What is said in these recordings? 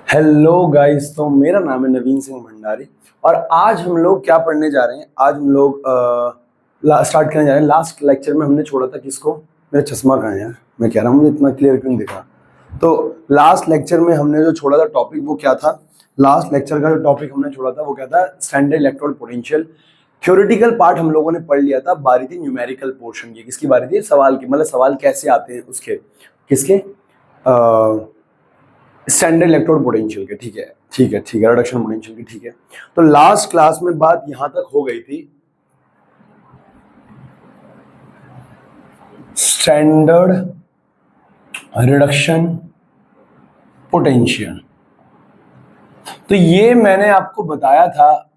Hello guys. तो मेरा नाम है नवीन सिंह भंडारी और आज हम लोग क्या पढ़ने जा रहे हैं। आज हम लोग स्टार्ट करने जा रहे हैं। लास्ट लेक्चर में हमने छोड़ा था किसको। मेरा चश्मा कहाँ है यार, मैं कह रहा हूँ मुझे इतना क्लियर क्यों दिख रहा। तो लास्ट लेक्चर में हमने जो छोड़ा था टॉपिक वो क्या था। लास्ट लेक्चर का जो टॉपिक हमने छोड़ा था वो क्या था, standard electrode potential. Theoretical part हम लोगों ने पढ़ लिया था, बारी थी न्यूमेरिकल पोर्शन की। किसकी बारी थी? सवाल की, मतलब सवाल कैसे आते हैं उसके, किसके, स्टैंडर्ड इलेक्ट्रोड पोटेंशियल के। ठीक है ठीक है ठीक है, रिडक्शन पोटेंशियल की। ठीक है, तो लास्ट क्लास में बात यहां तक हो गई थी, स्टैंडर्ड रिडक्शन पोटेंशियल। तो ये मैंने आपको बताया था,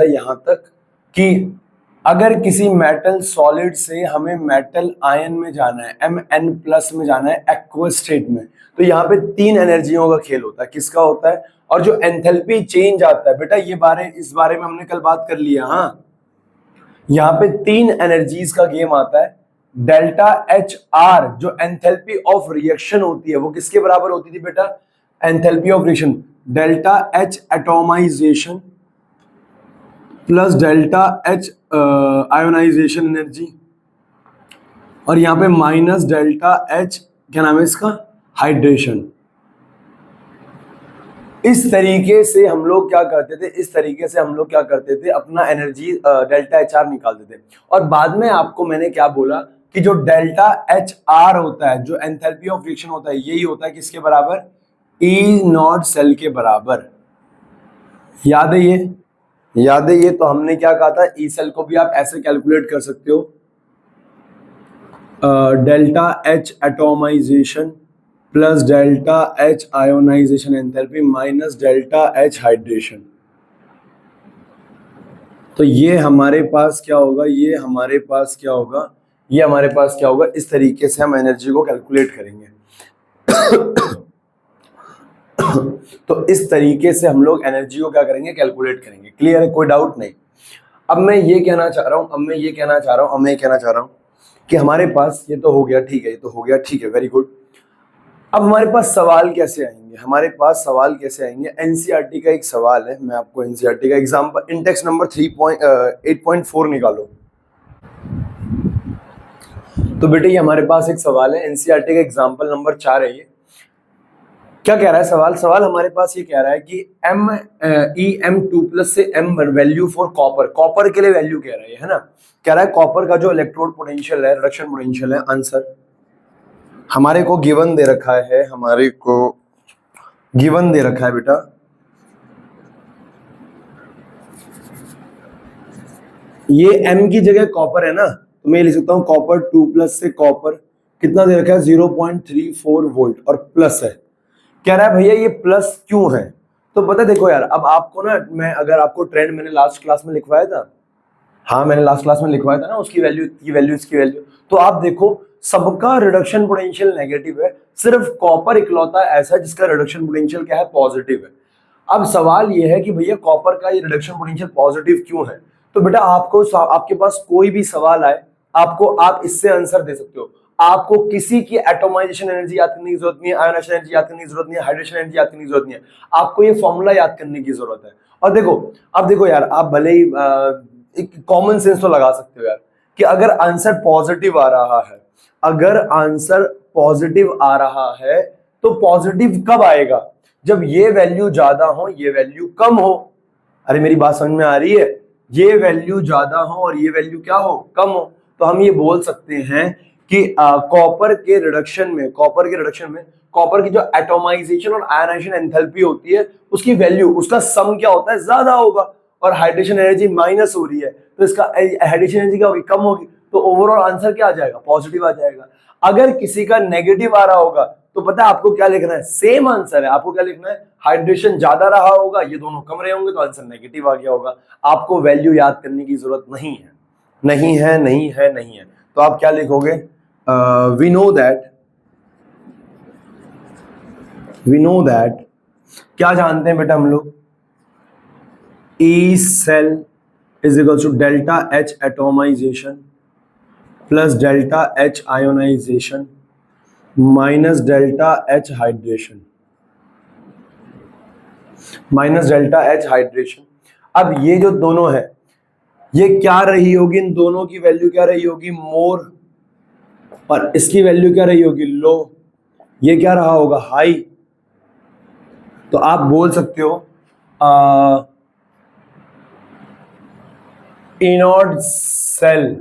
यहां तक कि अगर किसी मेटल सॉलिड से हमें मेटल आयन में जाना है, Mn+ में जाना है, एक्वस स्टेट में, तो यहाँ पे तीन एनर्जियों का खेल होता है। किसका होता है? और जो एंथैल्पी चेंज आता है बेटा, इस बारे में हमने कल बात कर लिया। हाँ, यहाँ पे तीन एनर्जीज का गेम आता है। डेल्टा एच आर जो एंथैल्पी ऑफ रिएक्शन होती है वो किसके बराबर होती थी बेटा? Enthalpy of reaction delta H atomisation plus delta H ionisation energy, और यहां पे माइनस डेल्टा एच, क्या नाम है इसका, हाइड्रेशन। इस तरीके से हम लोग क्या करते थे, अपना एनर्जी डेल्टा एच आर निकालते थे। और बाद में आपको मैंने क्या बोला कि जो डेल्टा एच आर होता है, जो एंथैल्पी ऑफ रिएक्शन होता है, यही होता है किसके बराबर? ई नॉट सेल के बराबर। याद है ये? तो हमने क्या कहा था, ई सेल को भी आप ऐसे कैलकुलेट कर सकते हो, delta H atomisation plus delta H ionisation enthalpy minus delta H hydration. तो ये हमारे पास क्या होगा, इस तरीके से हम एनर्जी को कैलकुलेट करेंगे। तो इस तरीके से हम लोग एनर्जी को क्या करेंगे, कैलकुलेट करेंगे। क्लियर है? कोई डाउट नहीं। अब मैं ये कहना चाह रहा हूं कि हमारे पास ये तो हो गया, ठीक है, वेरी गुड। अब हमारे पास सवाल कैसे आएंगे? एनसीईआरटी का एक सवाल है, मैं आपको एनसीईआरटी का एग्जांपल, इंडेक्स नंबर 8.4 निकालो। तो बेटे ये हमारे पास एक सवाल है, एनसीईआरटी का एग्जांपल नंबर 4 है। ये क्या कह रहा है सवाल हमारे पास ये कह रहा है कि M2+ से M वैल्यू फॉर कॉपर के लिए वैल्यू कह रहा है ना। कह रहा है कॉपर का जो इलेक्ट्रोड पोटेंशियल है, रिडक्शन पोटेंशियल है। आंसर हमारे को गिवन दे रखा है, बेटा। ये M की जगह कॉपर है ना, तो मैं लिख सकता हूं कॉपर 2+ से कॉपर कितना दे रखा है, 0.34 वोल्ट और प्लस है। कह रहा है भैया ये प्लस क्यों है? तो पता है, देखो यार, अब आपको ना, मैं अगर आपको ट्रेंड मैंने लास्ट क्लास में लिखवाया था, हाँ मैंने लास्ट क्लास में लिखवाया था ना, उसकी वैल्यू, इसकी वैल्यू। तो आप देखो सबका रिडक्शन पोटेंशियल नेगेटिव है, सिर्फ कॉपर इकलौता ऐसा जिसका रिडक्शन पोटेंशियल क्या है, पॉजिटिव है। अब सवाल यह है कि भैया कॉपर का ये रिडक्शन पोटेंशियल पॉजिटिव क्यों है? तो बेटा आपके पास कोई भी सवाल आए, आप इससे आंसर दे सकते हो। आपको किसी की एटोमाइजेशन एनर्जी याद करने की जरूरत नहीं है, आयोनाइजेशन एनर्जी याद करने की जरूरत नहीं है, हाइड्रेशन एनर्जी याद करने की जरूरत नहीं है। आपको ये फॉर्मूला याद करने की जरूरत है। और देखो यार, आप भले ही एक कॉमन सेंस तो लगा सकते हो यार, कि अगर आंसर पॉजिटिव आ रहा है, तो पॉजिटिव कब आएगा? जब ये वैल्यू ज्यादा हो, ये वैल्यू कम हो। अरे मेरी बात समझ में आ रही है? ये वैल्यू ज्यादा हो और ये वैल्यू क्या हो, कम हो। तो हम ये बोल सकते हैं कि कॉपर के रिडक्शन में कॉपर की जो एटोमाइजेशन और आयनाइजेशन एंथैल्पी होती है, उसकी वैल्यू, उसका सम क्या होता है, ज्यादा होगा। और हाइड्रेशन एनर्जी माइनस हो रही है, तो इसका हाइड्रेशन एनर्जी क्या होगी, कम होगी। तो ओवरऑल आंसर क्या आ जाएगा, पॉजिटिव आ जाएगा। अगर किसी का नेगेटिव आ रहा होगा, तो पता है आपको क्या लिखना है, सेम आंसर है। आपको क्या लिखना है, हाइड्रेशन ज्यादा रहा होगा, ये दोनों कम रहे होंगे, तो आंसर नेगेटिव आ गया होगा। आपको वैल्यू याद करने की जरूरत नहीं है। तो आप क्या लिखोगे, वी नो दैट, क्या जानते हैं बेटा हम लोग, E cell is equals to delta H atomisation plus delta H ionisation minus delta H hydration, minus delta H hydration. अब ये जो दोनों है ये क्या रही होगी, इन दोनों की वैल्यू क्या रही होगी, मोर, और इसकी वैल्यू क्या रही होगी, लो। ये क्या रहा होगा, हाई। तो आप बोल सकते हो inode cell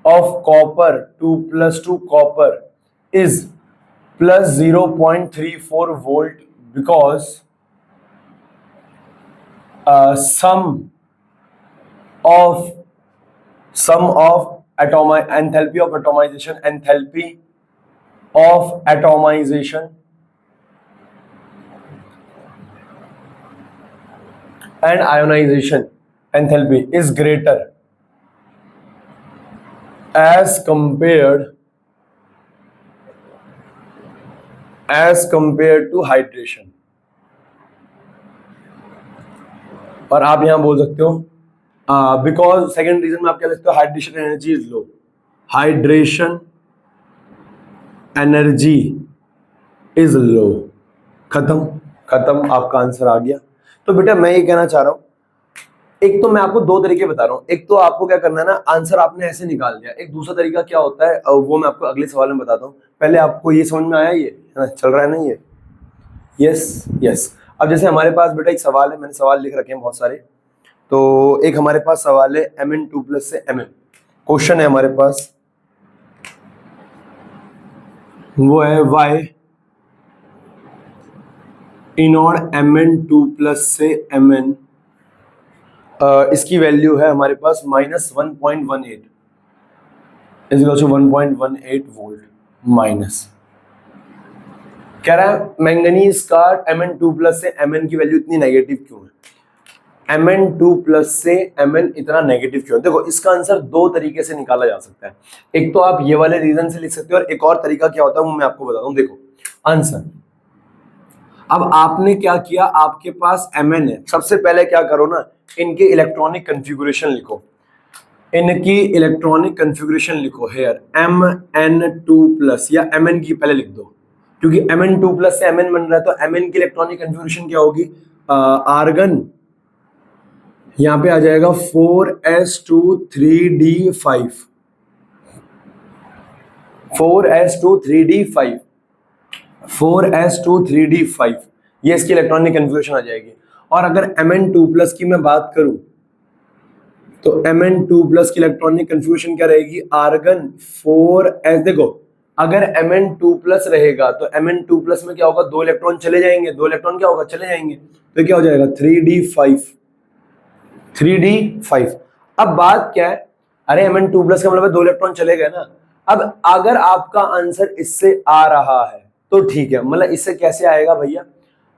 of copper 2+2 copper is plus 0.34 volt because sum of enthalpy of atomization and ionization enthalpy is greater as compared to hydration। और आप यहां बोल सकते हो बिकॉज सेकेंड रीजन में आप क्या लिखते हो, hydration energy is low, hydration energy is low. खत्म खत्म, आपका आंसर आ गया। तो बेटा मैं ये कहना चाह रहा हूं, एक तो मैं आपको दो तरीके बता रहा हूं, एक तो आपको क्या करना है ना, आंसर आपने ऐसे निकाल दिया। एक दूसरा तरीका क्या होता है वो मैं आपको अगले सवाल में बताता हूं। पहले आपको ये समझ में आया, ये है ना, चल रहा है ना ये, यस यस। अब जैसे हमारे पास बेटा एक सवाल है, मैंने सवाल लिख रखे हैं बहुत सारे। तो एक हमारे पास सवाल है Mn2+ से Mn, क्वेश्चन है हमारे पास, वो है वाई इनोड Mn2+ से Mn, इसकी वैल्यू है हमारे पास -1.18 is equal to 1.18 volt minus. कह रहा है मैंगनीज का Mn2+ से Mn की वैल्यू इतनी नेगेटिव क्यों है, Mn2+ से Mn इतना नेगेटिव क्यों है। देखो इसका आंसर दो तरीके से निकाला जा सकता है। एक तो आप ये वाले रीजन से लिख सकते हो, और एक और तरीका क्या होता है वो मैं आपको बताता हूँ। देखो आंसर, अब आपने क्या किया, आपके पास Mn है, सबसे पहले क्या करो ना, इनके इलेक्ट्रॉनिक कन्फिगुरेशन लिखो, इनकी इलेक्ट्रॉनिक कन्फिगुरेशन लिखो हेयर Mn2+ या Mn की पहले लिख दो, क्योंकि Mn2+ से Mn बन रहा है। तो Mn की इलेक्ट्रॉनिक कन्फिगुरेशन क्या होगी, आर्गन यहां पे आ जाएगा 4s2 3d5, 4s2 3d5, ये इसकी इलेक्ट्रॉनिक कन्फिगुरेशन आ जाएगी। और अगर Mn2+ की मैं बात करूं तो Mn2+ की इलेक्ट्रॉनिक कन्फिगुरेशन क्या रहेगी, आर्गन 4s। देखो अगर Mn2+ रहेगा तो Mn2+ में क्या होगा, दो इलेक्ट्रॉन चले जाएंगे, दो इलेक्ट्रॉन क्या होगा, चले जाएंगे, तो क्या हो जाएगा 3d5। अब बात क्या है, अरे Mn2+ का मतलब है दो इलेक्ट्रॉन चले गए ना। अब अगर आपका आंसर इससे आ रहा है तो ठीक है, मतलब इससे कैसे आएगा भैया,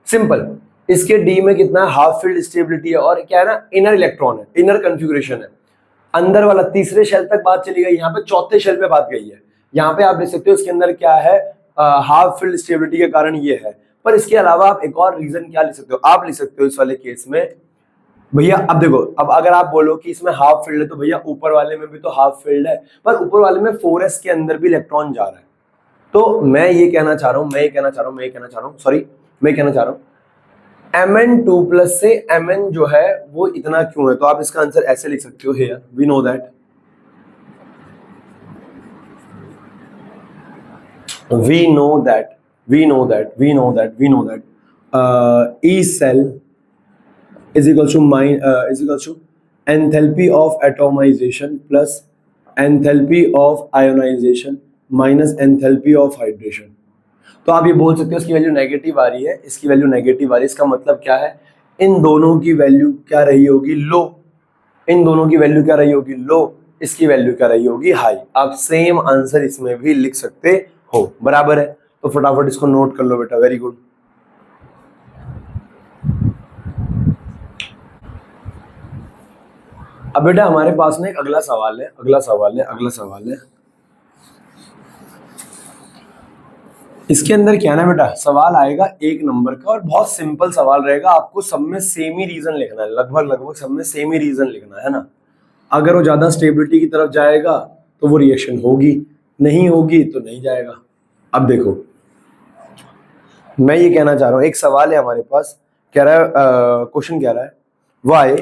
सिंपल, इसके डी में कितना है, हाफ फील्ड स्टेबिलिटी है, और क्या है ना, इनर इलेक्ट्रॉन है, इनर कन्फिगुरेशन है, अंदर वाला तीसरे शेल तक बात चली गई, यहाँ पे चौथे शेल पे बात गई है। यहाँ पे आप देख सकते हो इसके अंदर क्या है, हाफ फील्ड स्टेबिलिटी के कारण ये है। पर इसके अलावा आप एक और रीजन क्या लिख सकते हो, आप लिख सकते हो इस वाले केस में भैया, अब देखो, अब अगर आप बोलो कि इसमें हाफ फील्ड है तो भैया ऊपर वाले में भी तो हाफ फील्ड है, पर ऊपर वाले में 4s के अंदर भी इलेक्ट्रॉन जा रहा है। तो मैं ये कहना चाह रहा हूं Mn2+ से Mn जो है वो इतना क्यों है। तो आप इसका आंसर ऐसे लिख सकते हो, here we know that E cell is equal to enthalpy of atomization plus enthalpy of ionization minus enthalpy of hydration। तो आप ये बोल सकते हो इसकी वैल्यू नेगेटिव आ रही है, इसकी वैल्यू नेगेटिव आ रही है, इसका मतलब क्या है, इन दोनों की वैल्यू क्या रही होगी, लो, इन दोनों की वैल्यू क्या रही होगी, लो, इसकी वैल्यू क्या रही होगी, हाई। आप सेम आंसर इसमें भी लिख सकते हो, बराबर है। तो फटाफट इसको नोट कर लो बेटा, वेरी गुड। अब बेटा हमारे पास में एक अगला सवाल है। इसके अंदर क्या ना बेटा, सवाल आएगा 1 नंबर का और बहुत सिंपल सवाल रहेगा। आपको सब में सेम ही रीजन लिखना है, लगभग सब में सेम ही रीजन लिखना है ना। अगर वो ज्यादा स्टेबिलिटी की तरफ जाएगा तो वो रिएक्शन होगी, नहीं होगी तो नहीं जाएगा। अब देखो मैं ये कहना चाह रहा हूं, एक सवाल है हमारे पास, कह रहा है क्वेश्चन कह रहा है वाई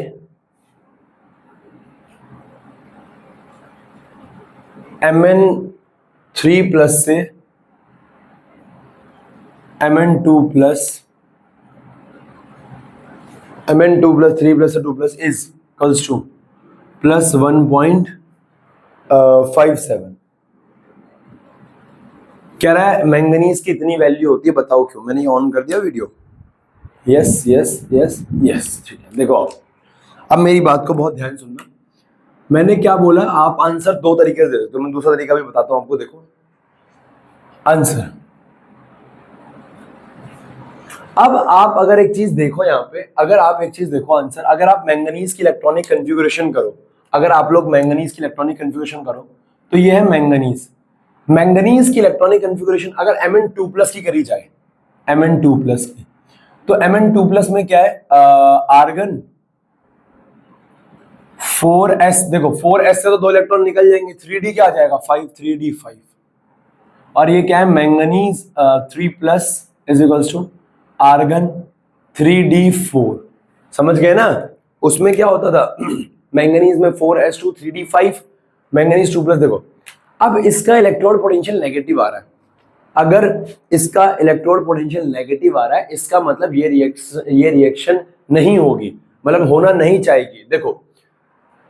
Mn3+ से Mn2+ Mn2+ 3+ से 2+ इज इक्वल्स टू +1.57। कह रहा है मैंगनीज की इतनी वैल्यू होती है, बताओ क्यों। मैंने ये ऑन कर दिया video. Yes yes yes yes, ठीक है। देखो अब मेरी बात को बहुत ध्यान सुनना। मैंने क्या बोला, आप आंसर दो तरीके से दे सकते हो, मैं दूसरा तरीका भी बताता हूं आपको। देखो आंसर, अब आप अगर एक चीज देखो यहाँ पे, अगर आप एक चीज देखो आंसर, अगर आप मैंगनीज की इलेक्ट्रॉनिक कन्फिगुरेशन करो, अगर आप लोग मैंगनीज की इलेक्ट्रॉनिक कन्फिगुरेशन करो तो ये है मैंगनीज। मैंगनीज की इलेक्ट्रॉनिक कन्फिगुरेशन अगर Mn2+ की करी जाए, Mn2+ की, तो Mn2+ में क्या है, आर्गन 4s। देखो 4s से तो 2 इलेक्ट्रॉन निकल जाएंगे, 3d क्या आ जाएगा 5, 3d5। और ये क्या है manganese 3+ is equals to argon 3d4। समझ गए ना। उसमें क्या होता था मैंगनीज में 4s2 3d5, मैंगनीज 2+। देखो अब इसका इलेक्ट्रोड पोटेंशियल नेगेटिव आ रहा है, अगर इसका इलेक्ट्रोड पोटेंशियल नेगेटिव आ रहा है इसका मतलब ये रिएक्शन नहीं होगी, मतलब होना नहीं चाहिए। देखो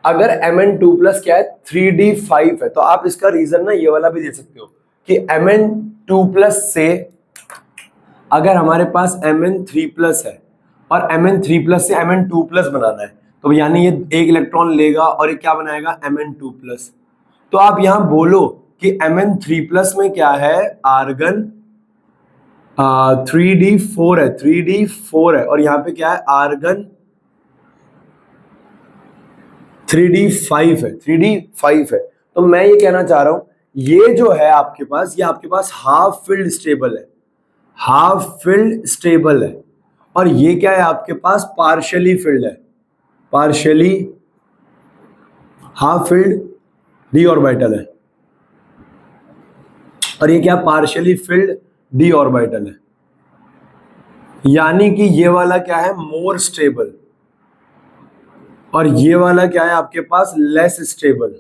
अगर Mn2+ क्या है 3d5 है, तो आप इसका रीजन ना ये वाला भी दे सकते हो कि Mn2+ से अगर हमारे पास Mn3+ है और Mn3+ से Mn2+ बनाना है, तो यानी ये एक इलेक्ट्रॉन लेगा और ये क्या बनाएगा Mn2+। तो आप यहां बोलो कि Mn3+ में क्या है आर्गन 3d4 है, 3d4 है, और यहाँ पे क्या है आर्गन 3d5 है, 3d5 है। तो मैं ये कहना चाह रहा हूं ये जो है आपके पास, ये आपके पास हाफ फिल्ड स्टेबल है, हाफ फिल्ड स्टेबल है। और ये क्या है आपके पास पार्शियली फिल्ड है, partially half filled D orbital है। और ये क्या पार्शियली फिल्ड डी ऑर्बिटल है, यानी कि ये वाला क्या है मोर स्टेबल और ये वाला क्या है आपके पास लेस स्टेबल।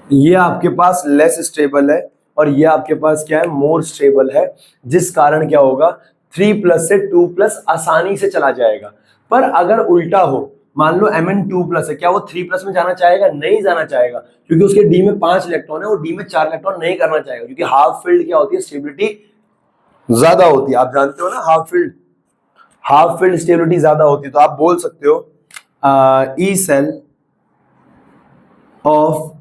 ये आपके पास लेस स्टेबल है और ये आपके पास क्या है मोर स्टेबल है, जिस कारण क्या होगा 3+ से 2+ आसानी से चला जाएगा। पर अगर उल्टा हो, मान लो Mn2+ है, क्या वो 3+ में जाना चाहेगा? नहीं जाना चाहेगा, क्योंकि उसके डी में 5 इलेक्ट्रॉन है और डी में 4 इलेक्ट्रॉन नहीं करना चाहेगा, क्योंकि हाफ फील्ड क्या होती है स्टेबिलिटी ज्यादा होती है। आप जानते हो ना हाफ फील्ड स्टेबिलिटी ज्यादा होती है। तो आप बोल सकते हो ई सेल ऑफ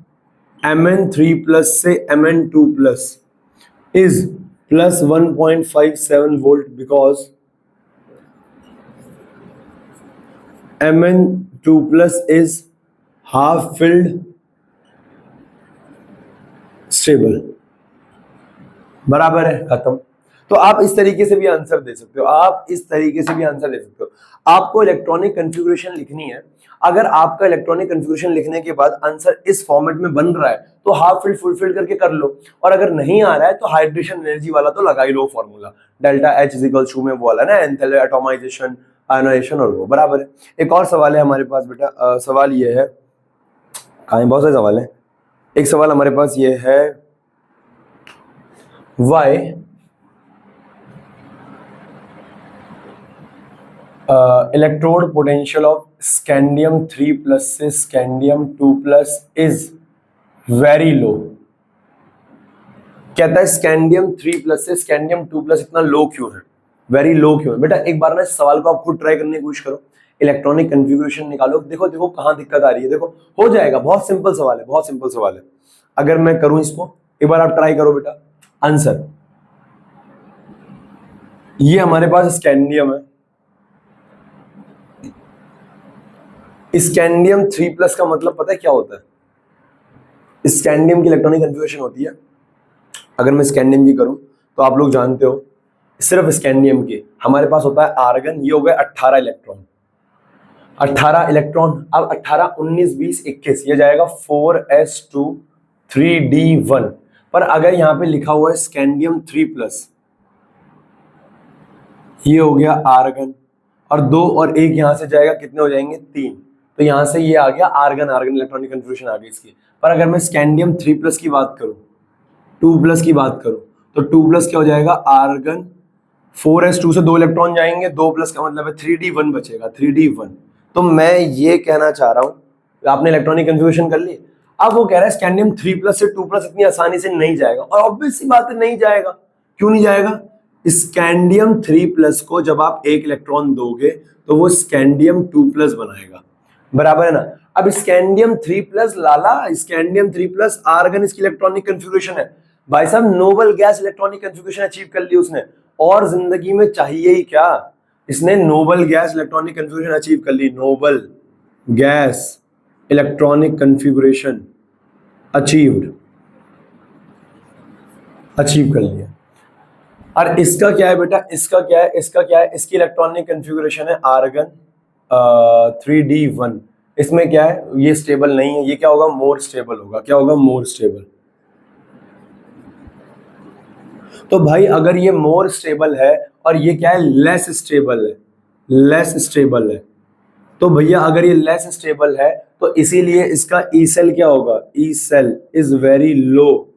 Mn3+ से Mn2+ is +1.57 volt because Mn2+ is half filled stable। बराबर है, खत्म। तो आप इस तरीके से भी आंसर दे सकते हो, आप इस तरीके से भी आंसर दे सकते हो। आपको इलेक्ट्रॉनिक कन्फिगुरेशन लिखनी है, अगर आपका इलेक्ट्रॉनिक कन्फिगुरेशन लिखने के बाद आंसर इस फॉर्मेट में बन रहा है तो हाफ फील्ड फुल फील्ड करके कर लो, और अगर नहीं आ रहा है तो हाइड्रेशन एनर्जी वाला तो लगा ही लो फॉर्मूला, डेल्टा H = में वो वाला ना एंथैल्पी एटॉमाइजेशन आयनाइजेशन, और वो बराबर है। एक और सवाल है हमारे पास बेटा, सवाल ये है, कहां बहुत सारे सवाल है। एक सवाल हमारे पास ये है Y electrode potential of scandium 3+ से स्कैंडियम 2+ इज वेरी लो। कहता है स्कैंडियम 3+ से स्कैंडियम 2+ इतना लो क्यों है, वेरी लो क्यों है? बेटा एक बार ना इस सवाल को आप खुद ट्राई करने की कोशिश करो, इलेक्ट्रॉनिक कन्फिगुरेशन निकालो, देखो देखो कहां दिक्कत आ रही है, देखो हो जाएगा। बहुत सिंपल सवाल है, बहुत सिंपल सवाल है। अगर मैं करूं इसको, एक बार आप ट्राई करो बेटा। आंसर, ये हमारे पास स्कैंडियम है, स्कैंडियम 3+ का मतलब पता है क्या होता है? स्कैंडियम की इलेक्ट्रॉनिक कन्फिगुरेशन होती है, अगर मैं स्कैंडियम की करूं तो आप लोग जानते हो सिर्फ स्कैंडियम के हमारे पास होता है आर्गन, ये हो गए 18 इलेक्ट्रॉन, 18 इलेक्ट्रॉन। अब 18 19 20 21 ये जाएगा 4s2 3d1। पर अगर यहां पे लिखा हुआ है स्कैंडियम 3+, ये हो गया आर्गन, और 2 और 1 यहां से जाएगा, कितने हो जाएंगे 3। तो यहां से ये आ गया आर्गन आर्गन, इलेक्ट्रॉनिक कंफ्यूजन आ गई इसकी। पर अगर मैं स्कैंडियम 3+ की बात करूं, 2+ की बात करूं, तो 2+ क्या हो जाएगा आर्गन। 4s2 से 2 इलेक्ट्रॉन जाएंगे, 2+ का मतलब है 3d1 बचेगा, 3d1। तो मैं ये कहना चाह रहा हूं, आपने इलेक्ट्रॉनिक कंफ्यूजन कर ली। अब वो कह रहा है स्कैंडियम 3+ से 2+ इतनी आसानी से नहीं जाएगा, और ऑब्वियस सी बात है नहीं जाएगा। क्यों नहीं जाएगा? स्कैंडियम 3+ को जब आप एक इलेक्ट्रॉन दोगे तो वो स्कैंडियम 2+ बनाएगा, बराबर है ना। अब स्कैंडियम 3+ लाला, स्कैंडियम 3+ आर्गन इसकी इलेक्ट्रॉनिक कंफिगरेशन है भाई साहब। Nobel gas electronic configuration achieve कर ली उसने, और जिंदगी में चाहिए ही क्या, इसने noble gas electronic configuration achieve कर ली। Noble gas electronic configuration achieved, achieve कर लिया। और इसका क्या है बेटा, इसका क्या है, इसका क्या है, इसकी इलेक्ट्रॉनिक कंफिगरेशन है आर्गन 3d1। इसमें क्या है, ये स्टेबल नहीं है, ये क्या होगा मोर स्टेबल होगा। क्या होगा? More stable. तो भाई अगर ये मोर स्टेबल है और ये क्या है लेस स्टेबल है, लेस स्टेबल है, तो भैया अगर ये लेस स्टेबल है तो इसीलिए इसका ई सेल क्या होगा, E cell is very low,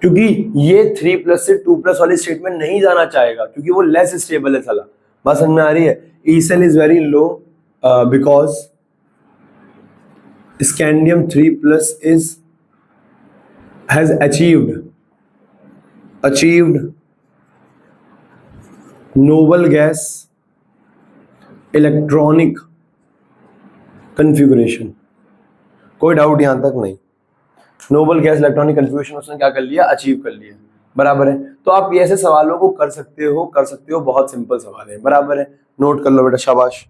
क्योंकि ये 3+ से 2+ वाली स्टेट में नहीं जाना चाहेगा क्योंकि वो लेस स्टेबल है साला। बात समझ में आ रही है? E cell is very low because scandium 3+ is has achieved noble gas electronic configuration. कोई डाउट यहां तक नहीं। नोबल गैस इलेक्ट्रॉनिक कंफिगरेशन उसने क्या कर लिया, अचीव कर लिया, बराबर है। तो आप ये ऐसे सवालों को कर सकते हो, बहुत सिंपल सवाल है, बराबर है। नोट कर लो बेटा, शाबाश।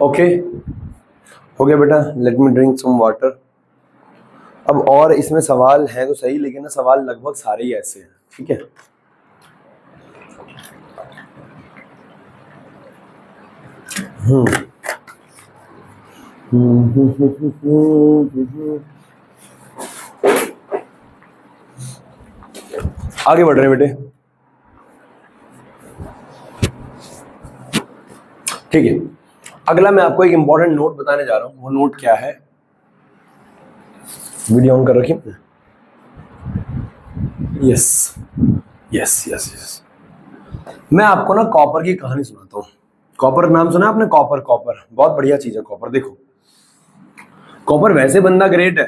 ओके हो गया बेटा, let me drink some water. अब और इसमें सवाल हैं तो सही, लेकिन ना सवाल लगभग सारे ही ऐसे हैं, ठीक है। आगे बढ़ रहे हैं बेटे, ठीक है। अगला मैं आपको एक इंपॉर्टेंट नोट बताने जा रहा हूं। वो नोट क्या है, वीडियो ऑन कर रखिए। यस यस यस यस, मैं आपको ना कॉपर की कहानी सुनाता हूँ। कॉपर नाम सुना आपने? कॉपर, कॉपर बहुत बढ़िया चीज है कॉपर। देखो कॉपर वैसे बंदा ग्रेट है,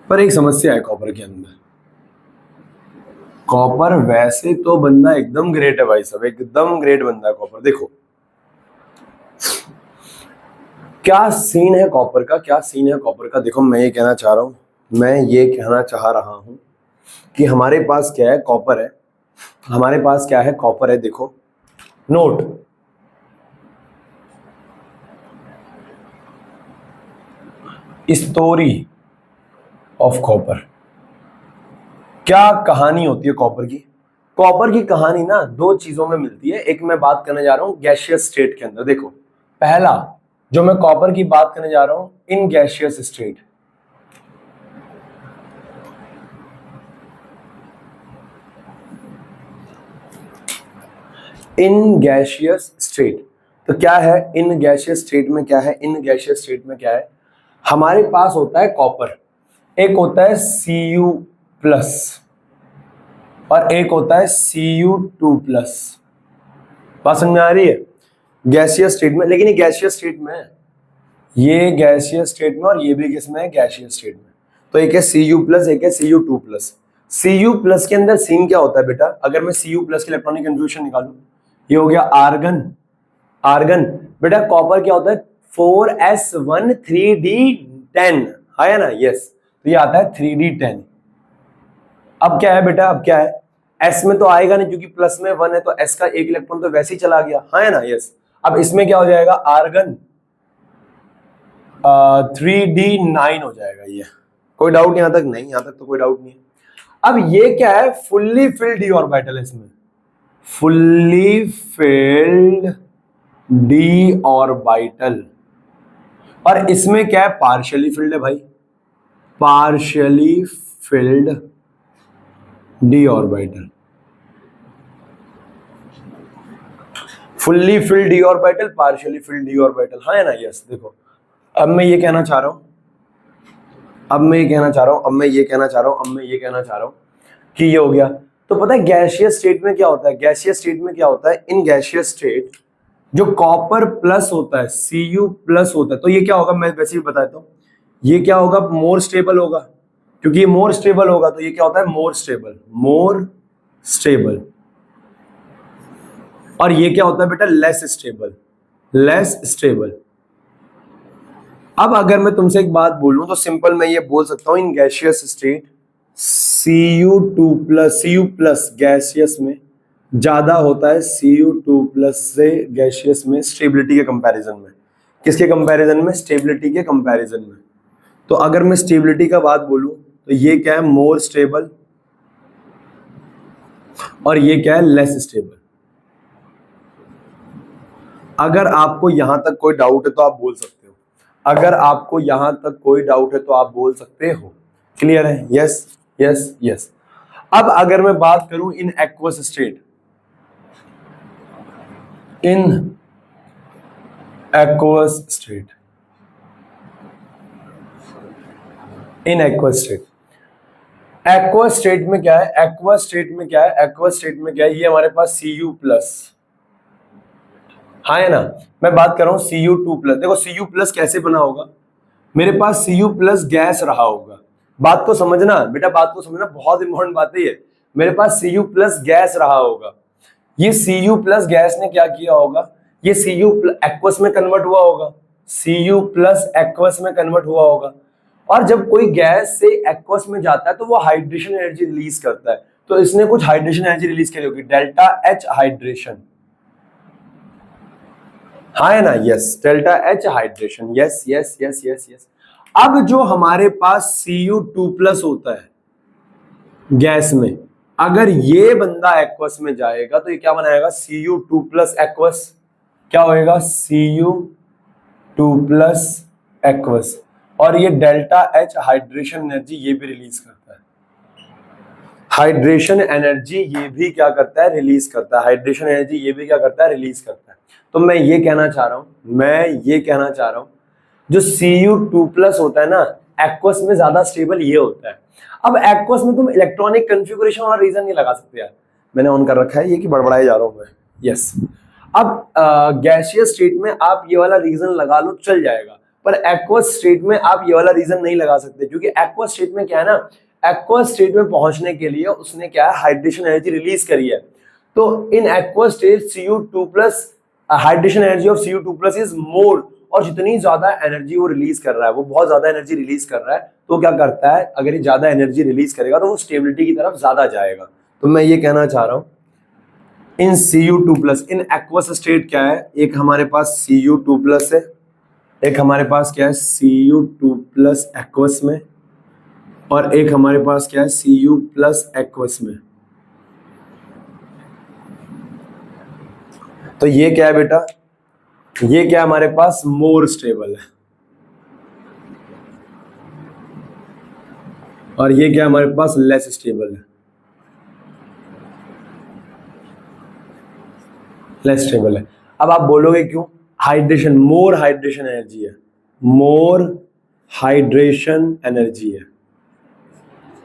पर एक समस्या है कॉपर के अंदर। कॉपर वैसे तो बंदा एकदम ग्रेट है भाई साहब, एकदम ग्रेट बंदा है कॉपर। देखो क्या सीन है कॉपर का, क्या सीन है कॉपर का। देखो मैं ये कहना चाह रहा हूं कि हमारे पास क्या है, कॉपर है। हमारे पास क्या है, कॉपर है। देखो नोट, स्टोरी ऑफ कॉपर। क्या कहानी होती है कॉपर की? कॉपर की कहानी ना दो चीजों में मिलती है। एक मैं बात करने जा रहा हूं गैसियस स्टेट के अंदर। देखो पहला जो मैं कॉपर की बात करने जा रहा हूं, in gaseous state. In gaseous state तो क्या है, इन गैसियस स्टेट में क्या है, इन गैसियस स्टेट में क्या है, हमारे पास होता है कॉपर, एक होता है Cu+ और एक होता है Cu2+। बात समझ में आ रही है? गैसियस स्टेट में, लेकिन ये गैसियस स्टेट में है, ये गैसियस स्टेट में, और ये भी किसमें है, गैसियस स्टेट में। तो एक है Cu+, एक है Cu2+। Cu+ के अंदर सीन क्या होता है बेटा, अगर मैं Cu+ की इलेक्ट्रॉनिक कंफ्यूजन निकालूं, ये हो गया आर्गन। आर्गन बेटा कॉपर क्या होता है, 4s1 3d10 है ना, यस। तो ये आता है 3d10। अब क्या है बेटा, अब क्या है, s में तो आएगा नहीं क्योंकि प्लस में 1 है, तो s का एक इलेक्ट्रॉन तो वैसे ही चला गया, है ना, यस। अब इसमें क्या हो जाएगा, आर्गन 3d9 हो जाएगा ये। कोई डाउट यहां तक नहीं? यहां तक तो कोई डाउट नहीं है। अब ये क्या है, फुल्ली फिल्ड d ऑर्बिटल है इसमें, फुल्ली फिल्ड डी ऑर्बिटल, और इसमें क्या है, पार्शियली फिल्ड है भाई, partially field D orbital, fully filled D orbital, partially field D orbital, हाँ है ना, यस। देखो अब मैं ये कहना चाह रहा हूं, अब मैं ये कहना चाह रहा हूं कि ये हो गया। तो पता है गैसियस स्टेट में क्या होता है, गैसियस स्टेट में क्या होता है, इन गैसियस स्टेट जो कॉपर प्लस होता है, Cu प्लस होता है, तो ये क्या होगा, मैं वैसे भी बताता हूँ, ये क्या होगा, मोर स्टेबल होगा, क्योंकि ये मोर स्टेबल होगा तो ये क्या होता है, मोर स्टेबल, मोर स्टेबल। और ये क्या होता है बेटा, लेस स्टेबल, लेस स्टेबल। अब अगर मैं तुमसे एक बात बोलूं तो सिंपल मैं ये बोल सकता हूं, in gaseous state Cu plus gaseous में ज्यादा होता है, Cu2 प्लस से गैसियस में स्टेबिलिटी के कंपैरिजन में। किसके कंपैरिजन में, स्टेबिलिटी के कंपैरिजन में। तो अगर मैं स्टेबिलिटी का बात बोलूं तो ये क्या है, मोर स्टेबल, और ये क्या है, लेस स्टेबल। अगर आपको यहां तक कोई डाउट है तो आप बोल सकते हो, अगर आपको यहां तक कोई डाउट है तो आप बोल सकते हो। क्लियर है, यस यस यस। अब अगर मैं बात करूं in aqueous state, in aqueous state, in aqueous state, aqueous state में क्या है, एक्वस स्टेट में क्या है, एक्वस स्टेट में क्या है, ये हमारे पास Cu प्लस, हाँ है ना। मैं बात कर रहा हूं Cu2 प्लस। देखो Cu प्लस कैसे बना होगा, मेरे पास Cu प्लस गैस रहा होगा, बात को समझना बेटा, बात को समझना, बहुत इंपॉर्टेंट बात है ये। मेरे पास Cu प्लस गैस रहा होगा, ये Cu प्लस गैस ने क्या किया होगा, ये Cu एक्वस में कन्वर्ट हुआ होगा, Cu प्लस एक्वस में कन्वर्ट हुआ होगा। और जब कोई गैस से एक्वस में जाता है तो वो हाइड्रेशन एनर्जी रिलीज करता है, तो इसने कुछ हाइड्रेशन एनर्जी रिलीज करी होगी, डेल्टा H हाइड्रेशन, हाँ है ना, yes, delta H hydration, yes yes yes yes yes. अब जो हमारे पास Cu2 प्लस होता है गैस में, अगर ये बंदा एक्वस में जाएगा तो ये क्या बनाएगा, Cu2 प्लस एक्वस, क्या होएगा, Cu2 प्लस एक्वस, और ये डेल्टा H हाइड्रेशन एनर्जी ये भी रिलीज करता है, हाइड्रेशन एनर्जी ये भी क्या करता है, रिलीज करता है, हाइड्रेशन एनर्जी ये भी क्या करता है, रिलीज करता है। तो मैं ये कहना चाह रहा हूं, जो Cu2 प्लस होता है ना, एक्वस में ज्यादा स्टेबल ये होता है। अब एक्वस में तुम इलेक्ट्रॉनिक कन्फिगुरेशन वाला रीजन नहीं लगा सकते यार, मैंने ऑन कर रखा है ये कि बड़बड़ाए जा रहा हूं मैं, यस। अब गैसियस स्टेट में आप ये वाला रीजन लगा लो चल जाएगा, पर एक्वस स्टेट में आप ये वाला रीजन नहीं लगा सकते, क्योंकि एक्वस स्टेट में क्या है ना, एक्वस स्टेट में पहुंचने के लिए उसने क्या है, हाइड्रेशन एनर्जी रिलीज करी है। तो in aqueous state Cu2 plus hydration energy of Cu2 plus is more, और जितनी ज्यादा एनर्जी वो रिलीज कर रहा है, वो बहुत ज्यादा एनर्जी रिलीज कर रहा है, तो क्या करता है, अगर ये ज्यादा एनर्जी रिलीज करेगा तो वो स्टेबिलिटी की तरफ ज्यादा जाएगा। तो मैं ये कहना चाह रहा हूं, इन Cu2 plus, in aqueous state क्या है, एक हमारे पास Cu2 प्लस है, एक हमारे पास क्या है, Cu2 प्लस एक्वस में, और एक हमारे पास क्या है, Cu प्लस एक्वस में। तो ये क्या है बेटा, ये क्या हमारे पास, मोर स्टेबल है, और ये क्या हमारे पास, लेस स्टेबल है, लेस स्टेबल है। अब आप बोलोगे क्यों, हाइड्रेशन, मोर हाइड्रेशन एनर्जी है, मोर हाइड्रेशन एनर्जी है,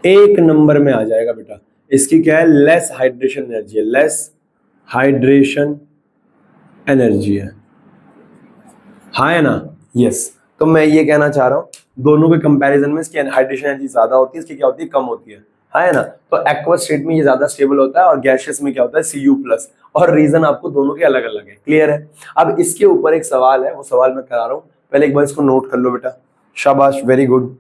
एक नंबर में आ जाएगा बेटा। इसकी क्या है, लेस हाइड्रेशन एनर्जी है, लेस हाइड्रेशन एनर्जी है, हाँ है ना, यस। तो मैं ये कहना चाह रहा हूं, दोनों के कंपैरिजन में इसकी हाइड्रेशन एनर्जी ज्यादा होती है, इसकी क्या होती है, कम होती है, हाँ है ना। तो एक्वस स्टेट में ये ज्यादा स्टेबल होता है, और गैसियस में क्या होता है, Cu प्लस, और रीजन आपको दोनों के अलग अलग है। क्लियर है। अब इसके ऊपर एक सवाल है, वो सवाल मैं करा रहा हूं, पहले एक बार इसको नोट कर लो बेटा, शाबाश, वेरी गुड।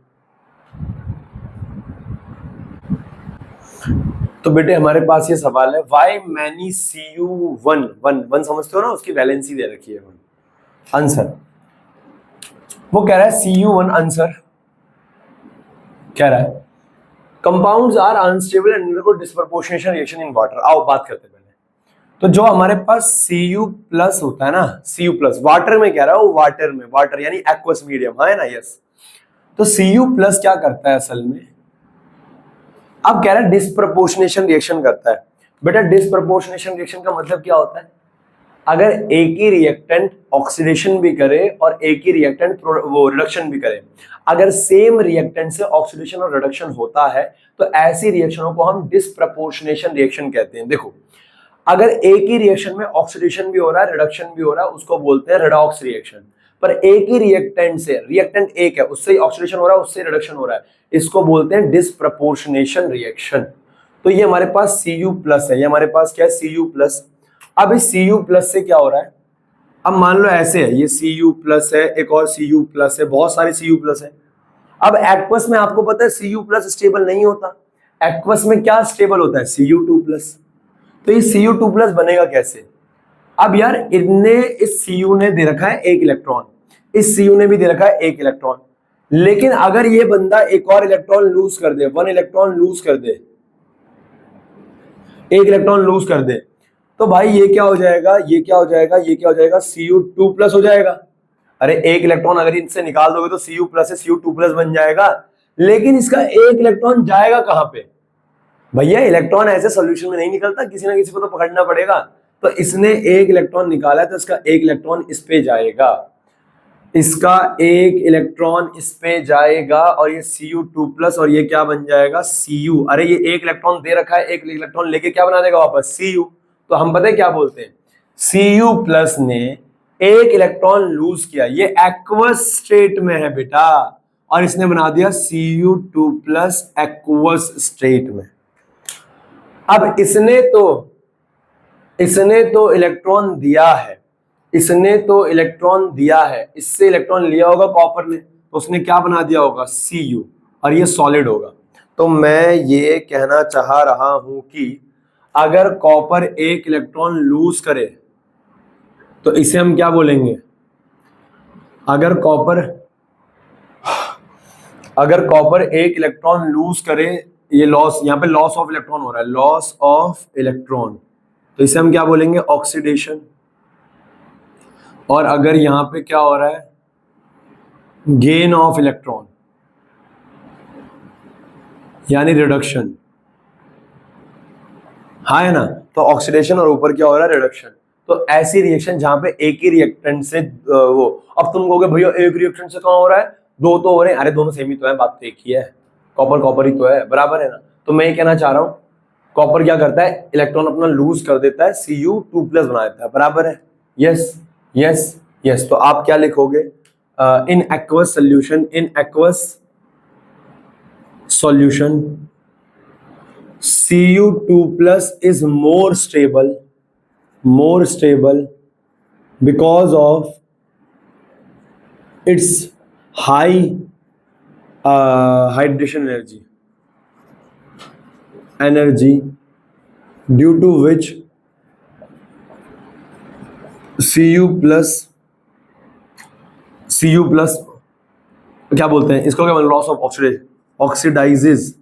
तो बेटे हमारे पास ये सवाल है, व्हाई मैनी Cu1 समझते हो ना, उसकी वैलेंसी दे रखी है, आंसर वो कह रहा है Cu1 आंसर कह रहा है compounds are unstable and undergo disproportionation reaction in water. आओ बात करते हैं पहले, तो जो हमारे पास Cu प्लस होता है ना, Cu प्लस वाटर में कह रहा हूं, वाटर में, वाटर यानी एक्वस मीडियम, है ना, यस। तो Cu प्लस क्या करता है असल में, अब कह रहा है डिस्प्रपोर्शनेशन रिएक्शन करता है। बेटा डिस्प्रपोर्शनेशन रिएक्शन का मतलब क्या होता है, अगर एक ही रिएक्टेंट ऑक्सीडेशन भी करे और एक ही रिएक्टेंट वो रिडक्शन भी करे, अगर सेम रिएक्टेंट से ऑक्सीडेशन और रिडक्शन होता है तो ऐसी रिएक्शनों को हम डिस्प्रपोर्शनेशन रिएक्शन कहते हैं। देखो अगर एक ही रिएक्शन में ऑक्सीडेशन भी हो रहा है, रिडक्शन भी हो रहा है, उसको बोलते हैं रिडॉक्स रिएक्शन। पर एक ही रिएक्टेंट से, रिएक्टेंट एक है, उससे ही ऑक्सीडेशन हो रहा है, उससे रिडक्शन हो रहा है, इसको बोलते हैं डिस्प्रपोर्शनेशन रिएक्शन। तो ये हमारे पास Cu प्लस है, ये हमारे पास क्या है, Cu प्लस। अब इस Cu प्लस से क्या हो रहा है, अब मान लो ऐसे है, ये Cu प्लस है, एक और Cu प्लस है, बहुत सारे Cu प्लस है। अब एक्वस में आपको पता है Cu प्लस स्टेबल नहीं होता, एक्वस में क्या स्टेबल होता है, Cu2 प्लस। तो ये Cu2 प्लस बनेगा कैसे, अब यार इनने इस Cu ने दे रखा है एक इलेक्ट्रॉन, इस Cu ने भी दे रखा है एक इलेक्ट्रॉन, लेकिन अगर ये बंदा एक और इलेक्ट्रॉन लूज कर दे, 1 इलेक्ट्रॉन लूज कर दे, एक इलेक्ट्रॉन लूज कर दे, तो भाई ये क्या हो जाएगा, ये क्या हो जाएगा, ये क्या हो जाएगा, Cu2 प्लस हो जाएगा। अरे एक इलेक्ट्रॉन अगर इनसे निकाल दोगे तो Cu प्लस से Cu2 प्लस बन जाएगा, लेकिन इसका एक इलेक्ट्रॉन जाएगा कहां पे, भैया इलेक्ट्रॉन ऐसे सॉल्यूशन में नहीं निकलता, किसी ना किसी को तो पकड़ना पड़ेगा। तो इसने एक इलेक्ट्रॉन निकाला है तो इसका एक इलेक्ट्रॉन इस पे जाएगा, इसका एक इलेक्ट्रॉन इस पे जाएगा, और ये Cu2 प्लस, और ये क्या बन जाएगा, Cu। अरे ये एक इलेक्ट्रॉन दे रखा है, एक इलेक्ट्रॉन लेके क्या बना देगा वापस, Cu। तो हम पता है क्या बोलते हैं, Cu प्लस ने एक इलेक्ट्रॉन लूज किया, ये एक्वस स्टेट में है बेटा, और इसने बना दिया Cu2 प्लस एक्वस स्टेट में। अब इसने तो इलेक्ट्रॉन दिया है, इसने तो इलेक्ट्रॉन दिया है, इससे इलेक्ट्रॉन लिया होगा कॉपर ने, तो उसने क्या बना दिया होगा, Cu, और ये सॉलिड होगा। तो मैं ये कहना चाह रहा हूं कि अगर कॉपर एक इलेक्ट्रॉन लूज करे तो इसे हम क्या बोलेंगे, अगर कॉपर एक इलेक्ट्रॉन लूज करे, ये लॉस, यहां पे लॉस ऑफ इलेक्ट्रॉन हो रहा है, लॉस ऑफ इलेक्ट्रॉन, तो इसे हम क्या बोलेंगे, ऑक्सीडेशन। और अगर यहां पे क्या हो रहा है, गेन ऑफ इलेक्ट्रॉन यानी रिडक्शन, हाँ है ना, तो ऑक्सीडेशन और ऊपर क्या हो रहा है, रिडक्शन। तो ऐसी रिएक्शन जहां पे एक ही रिएक्टेंट से वो, अब तुम कहोगे भैया एक रिएक्टेंट से कहां हो रहा है, दो तो हो रहे हैं, अरे दोनों सेम ही तो है, बात तो एक ही है, कॉपर कॉपर ही तो है, बराबर है ना। तो मैं ये कहना चाह रहा हूं, कॉपर क्या करता है, इलेक्ट्रॉन अपना लूज कर देता है, Cu2 प्लस बना देता है, बराबर है, यस यस यस। तो आप क्या लिखोगे, in aqueous solution, in aqueous solution Cu2 plus is more stable because of its high hydration energy due to which Cu plus क्या बोलते हैं इसको, क्या loss of oxidises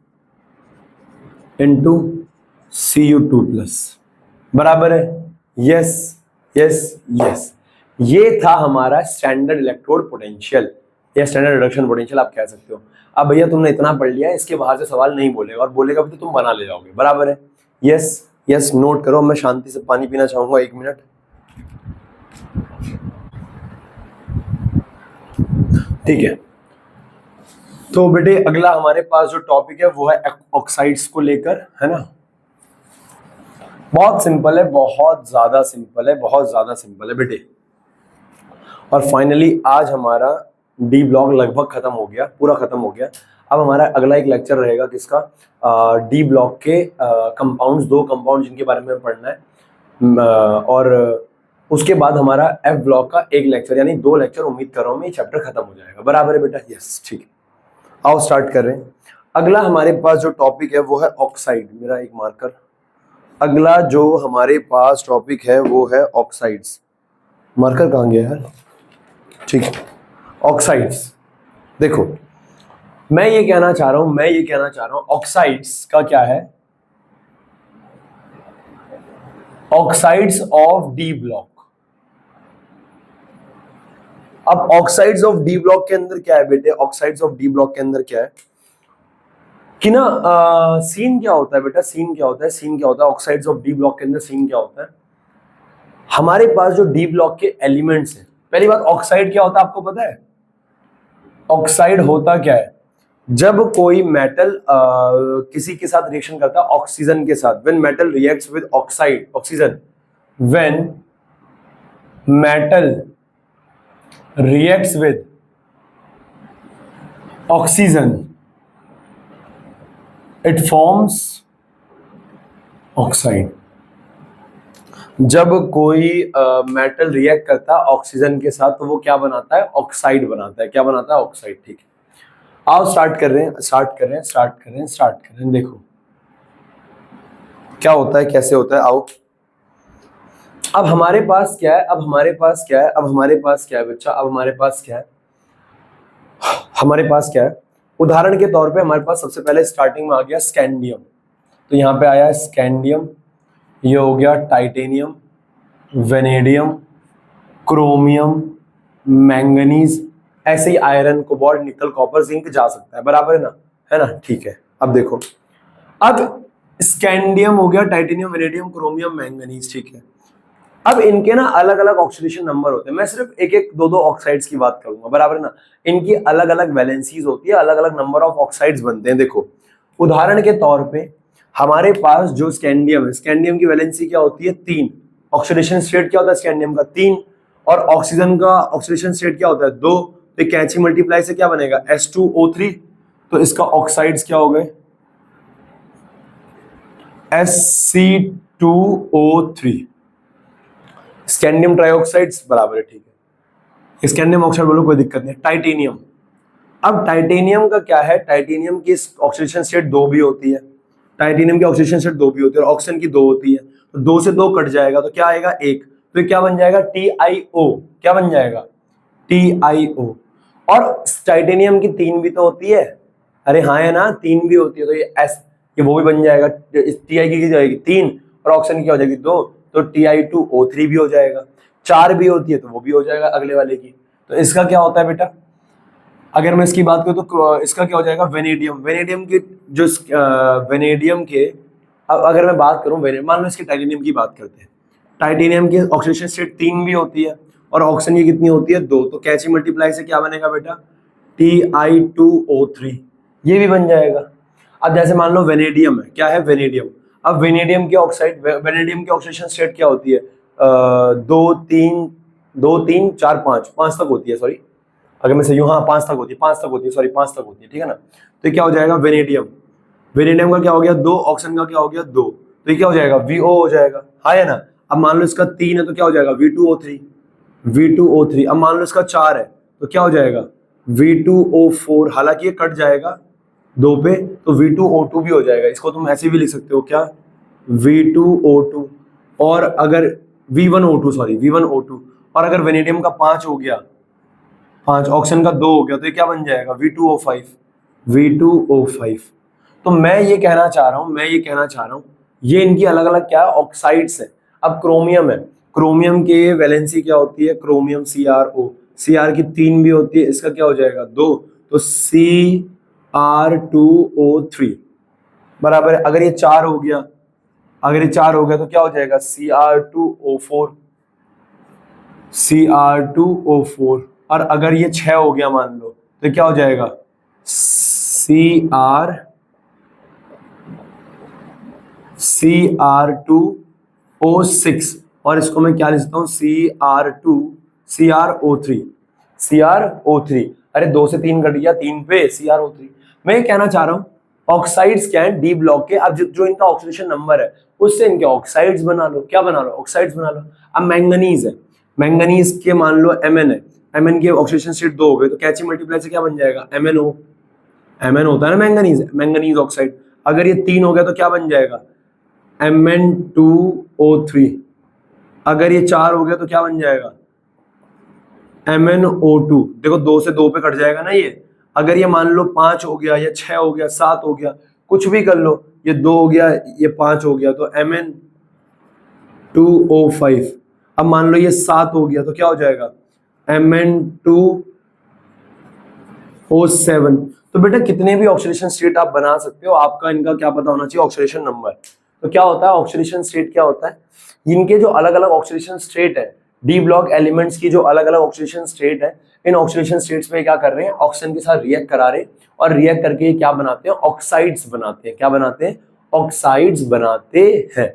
into Cu2 plus, बराबर है, यस यस यस। ये था हमारा स्टैंडर्ड इलेक्ट्रोड पोटेंशियल या स्टैंडर्ड रिडक्शन पोटेंशियल आप कह सकते हो। अब भैया तुमने इतना पढ़ लिया, इसके बाहर से सवाल नहीं बोलेगा, और बोलेगा भी तो तुम बना ले जाओगे, बराबर है, यस यस। नोट करो, मैं शांति से पानी पीना चाहूंगा, 1 मिनट। ठीक है, तो बेटे अगला हमारे पास जो टॉपिक है वो है ऑक्साइड्स को लेकर, है ना। बहुत सिंपल है, बहुत ज्यादा सिंपल है बेटे। और फाइनली आज हमारा डी ब्लॉक लगभग खत्म हो गया, पूरा खत्म हो गया। अब हमारा अगला एक लेक्चर रहेगा किसका, डी ब्लॉक के कंपाउंड्स, 2 कंपाउंड जिनके बारे में पढ़ना है, और उसके बाद हमारा एफ ब्लॉक का एक लेक्चर, यानी 2 लेक्चर उम्मीद कर रहा हूं मैं, ये चैप्टर खत्म हो जाएगा, बराबर है बेटा, यस ठीक है। आओ स्टार्ट कर रहे हैं। अगला हमारे पास जो टॉपिक है वो है ऑक्साइड, मेरा एक मार्कर। अगला जो हमारे पास टॉपिक है वो है ऑक्साइड्स, मार्कर कहाँ गया यार, ठीक है, ऑक्साइड्स। देखो मैं ये कहना चाह रहा हूं ऑक्साइड्स का क्या है, ऑक्साइड्स ऑफ डी ब्लॉक। अब ऑक्साइड्स ऑफ डी ब्लॉक के अंदर क्या है बेटे, ऑक्साइड्स ऑफ डी ब्लॉक के अंदर क्या है कि ना सीन क्या होता है बेटा, सीन क्या होता है, सीन क्या होता है ऑक्साइड्स ऑफ डी ब्लॉक के अंदर, सीन क्या होता है। हमारे पास जो डी ब्लॉक के एलिमेंट्स हैं, पहली बात ऑक्साइड क्या होता है आपको पता है, ऑक्साइड होता क्या है, जब कोई मेटल किसी के साथ रिएक्शन करता है ऑक्सीजन के साथ, when metal reacts with oxide oxygen, when metal reacts with oxygen it forms oxide. जब कोई मेटल रिएक्ट करता है ऑक्सीजन के साथ तो वो क्या बनाता है, ऑक्साइड बनाता है। क्या बनाता है, ऑक्साइड। ठीक है, आओ स्टार्ट कर रहे हैं, देखो क्या होता है, कैसे होता है, आओ। अब हमारे पास क्या है, अब हमारे पास क्या है बच्चा, अब हमारे पास क्या है, उदाहरण के तौर पे हमारे पास सबसे पहले स्टार्टिंग में आ गया स्कैंडियम, तो यहाँ पे आया स्कैंडियम, ये हो गया टाइटेनियम, वेनेडियम, क्रोमियम, मैंगनीज, ऐसे ही आयरन, कोबाल्ट, निकल, कॉपर, जिंक जा सकता है, बराबर है ना, ठीक है। अब देखो, अब स्कैंडियम हो गया, टाइटेनियम, वेनेडियम, क्रोमियम, मैंगनीज, ठीक है। अब इनके ना अलग अलग ऑक्सीडेशन नंबर होते हैं, मैं सिर्फ एक एक दो ऑक्साइड्स की बात करूंगा, बराबर है ना। इनकी अलग अलग वैलेंसीज होती है, अलग अलग नंबर ऑफ ऑक्साइड्स बनते हैं। देखो उदाहरण के तौर पे हमारे पास जो स्कैंडियम है, स्कैंडियम की वैलेंसी क्या होती है, 3। ऑक्सीडेशन स्टेट क्या होता है स्कैंडियम का, 3। और ऑक्सीजन का ऑक्सीडेशन स्टेट क्या होता है, 2। तो कैंची मल्टीप्लाई से क्या बनेगा, H2O3, तो इसका ऑक्साइड्स क्या हो गए, Sc2O3, स्कैंडियम ट्राइऑक्साइड्स, बराबर है, ठीक है। स्कैंडियम ऑक्साइड बोलो, कोई दिक्कत नहीं। टाइटेनियम, अब टाइटेनियम का क्या है, टाइटेनियम की ऑक्सीडेशन स्टेट 2 भी होती है, टाइटेनियम की ऑक्सीडेशन स्टेट 2 भी होती है, और ऑक्सीजन की 2 होती है, तो 2 से 2 कट जाएगा तो क्या आएगा, 1, तो क्या बन जाएगा, TiO, क्या बन जाएगा, TiO। और टाइटेनियम की 3 भी तो होती है, अरे हाँ है ना, 3 भी होती है, तो ये वो भी बन जाएगा, Ti की जाएगी 3 और ऑक्सीजन की हो जाएगी 2, तो Ti2O3 भी हो जाएगा। 4 भी होती है तो वो भी हो जाएगा अगले वाले की। तो इसका क्या होता है बेटा, अगर मैं इसकी बात करूं तो इसका क्या हो जाएगा, वेनेडियम, वेनेडियम के जो वेनेडियम के, अब अगर मैं बात करूं मान लो इसके टाइटेनियम की बात करते हैं, टाइटेनियम की ऑक्सीडेशन स्टेट 3 भी होती है और ऑक्सीजन की कितनी होती है, 2, तो कैची मल्टीप्लाई से क्या बनेगा बेटा, Ti2O3, ये भी बन जाएगा। अब जैसे मान लो वेनेडियम है, क्या है वेनेडियम, अब वेनेडियम की ऑक्सीडेशन स्टेट क्या होती है, 2 3 4 5 तक होती है, सॉरी अगर मैं सही हूँ, हाँ 5 तक होती है, 5 तक होती है, ठीक है ना। तो क्या हो जाएगा, वेनेडियम, वेनेडियम का क्या हो गया 2, ऑक्सीजन का क्या हो गया 2, तो ये क्या हो जाएगा, VO हो जाएगा, हाँ है ना। अब मान लो इसका 3 है तो क्या हो जाएगा, V2O3। अब मान लो इसका 4 है तो क्या हो जाएगा, V2O4, हालांकि ये कट जाएगा 2 पे, तो V2O2 भी हो जाएगा। इसको तुम ऐसे भी लिख सकते हो, क्या, V2O2, और अगर V1O2, और अगर वेनेडियम का 5 हो गया, 5, ऑक्सीजन का 2 हो गया, तो ये क्या बन जाएगा, V2O5। तो मैं ये कहना चाह रहा हूं, ये इनकी अलग अलग क्या ऑक्साइड्स है। अब क्रोमियम है, क्रोमियम की वैलेंसी क्या होती है, क्रोमियम Cr की 3 भी होती है, इसका क्या हो जाएगा 2, तो Cr2O3, बराबर है। अगर ये 4 हो गया तो क्या हो जाएगा, Cr2O4, और अगर ये 6 हो गया मान लो तो क्या हो जाएगा, Cr2O6, और इसको मैं क्या लिखता हूँ, CrO3। अरे 2 से 3 कट गया, 3 पे CrO3। मैं ये कहना चाह रहा हूँ ऑक्साइड्स क्या है डी ब्लॉक के, अब जो इनका ऑक्सीडेशन नंबर है उससे इनके ऑक्साइड्स बना लो, क्या बना लो, ऑक्साइड्स बना लो। अब मैंगनीज है, मैंगनीज के मान लो Mn है, Mn के ऑक्सीडेशन स्टेट 2 हो गए, तो कैची मल्टीप्लाई से क्या बन जाएगा, MnO, Mn होता है ना मैंगनीज ऑक्साइड। अगर ये 3 हो गया तो क्या बन जाएगा, Mn2O3। अगर ये 4 हो गया तो क्या बन जाएगा, MnO2। देखो 2 से 2 पे कट जाएगा ना ये। अगर ये मान लो 5 हो गया या 6 हो गया, 7 हो गया, कुछ भी कर लो, ये 2 हो गया, ये 5 हो गया, तो 2O5। अब मान लो ये 7 हो गया तो क्या हो जाएगा Mn2O7। तो बेटा कितने भी ऑक्सीडेशन स्टेट आप बना सकते हो, आपका इनका क्या पता होना चाहिए, ऑक्सीडेशन नंबर। तो क्या होता है ऑक्सीडेशन स्टेट, क्या होता है इनके जो अलग अलग ऑक्सीडेशन स्टेट है, डी ब्लॉक एलिमेंट्स की जो अलग अलग ऑक्सीडेशन स्टेट है, इन ऑक्सीडेशन स्टेट्स में क्या कर रहे हैं, ऑक्सीजन के साथ रिएक्ट करा रहे हैं और रिएक्ट करके क्या बनाते हैं, ऑक्साइड्स बनाते हैं। क्या बनाते हैं, ऑक्साइड्स बनाते हैं।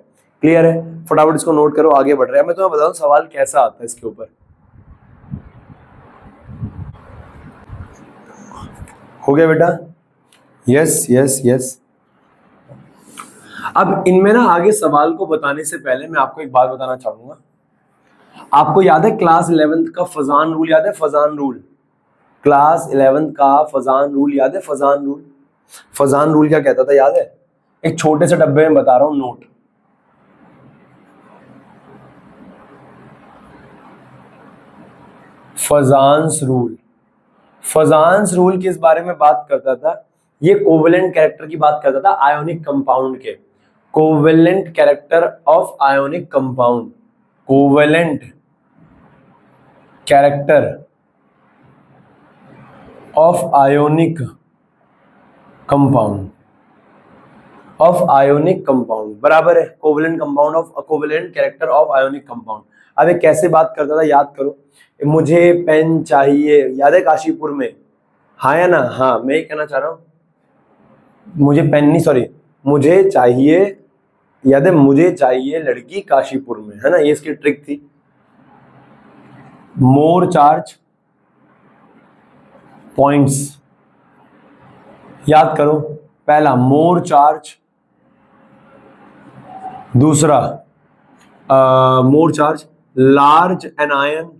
क्लियर है, फटाफट इसको नोट करो, आगे बढ़ रहे हैं। मैं तुम्हें बताऊं सवाल कैसा आता है इसके ऊपर। हो गया बेटा, यस यस यस। अब इनमें ना आगे सवाल को बताने से पहले मैं आपको एक बात बताना चाहूंगा। आपको याद है क्लास 11th का फजान रूल याद है, फजान रूल, क्लास 11th का फजान रूल याद है, फजान रूल। फजान रूल क्या कहता था याद है, एक छोटे से डब्बे में बता रहा हूं नोट। फजान्स रूल, फजान्स रूल किस बारे में बात करता था, ये कोवेलेंट कैरेक्टर की बात करता था आयोनिक कंपाउंड के, covalent character of ionic compound, covalent character of ionic compound, of ionic compound बराबर है covalent compound of, covalent character of ionic compound. अब ये कैसे बात करता था याद करो, मुझे पेन चाहिए, याद है काशीपुर में, हाँ या ना, हाँ मैं ये कहना चाह रहा हूं, मुझे पेन नहीं, सॉरी मुझे चाहिए, याद है मुझे चाहिए लड़की काशीपुर में, है ना, ये इसकी ट्रिक थी। मोर चार्ज पॉइंट्स, याद करो, पहला मोर चार्ज, दूसरा मोर चार्ज लार्ज एनायन,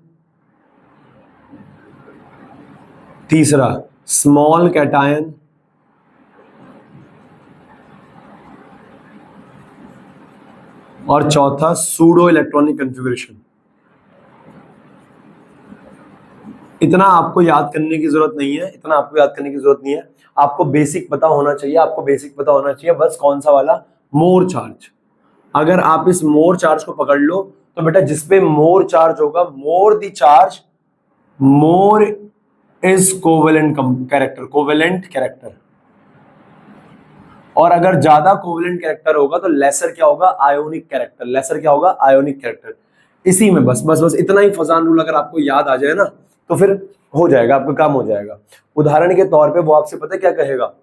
तीसरा स्मॉल कैटायन, और चौथा सूडो इलेक्ट्रॉनिक कॉन्फ़िगरेशन। इतना आपको याद करने की जरूरत नहीं है, इतना आपको याद करने की जरूरत नहीं है, आपको बेसिक पता होना चाहिए, आपको बेसिक पता होना चाहिए बस, कौन सा वाला, मोर चार्ज। अगर आप इस मोर चार्ज को पकड़ लो तो बेटा जिसपे मोर चार्ज होगा, more the charge more is covalent character, covalent character, और अगर ज्यादा कोवेलेंट कैरेक्टर होगा तो लेसर क्या होगा, आयोनिक कैरेक्टर, लेसर क्या होगा, आयोनिक कैरेक्टर। इसी में बस बस बस इतना ही फजान रूल अगर आपको याद आ जाए ना तो फिर हो जाएगा, आपका काम हो जाएगा। उदाहरण के तौर पे वो आपसे पता है क्या कहेगा,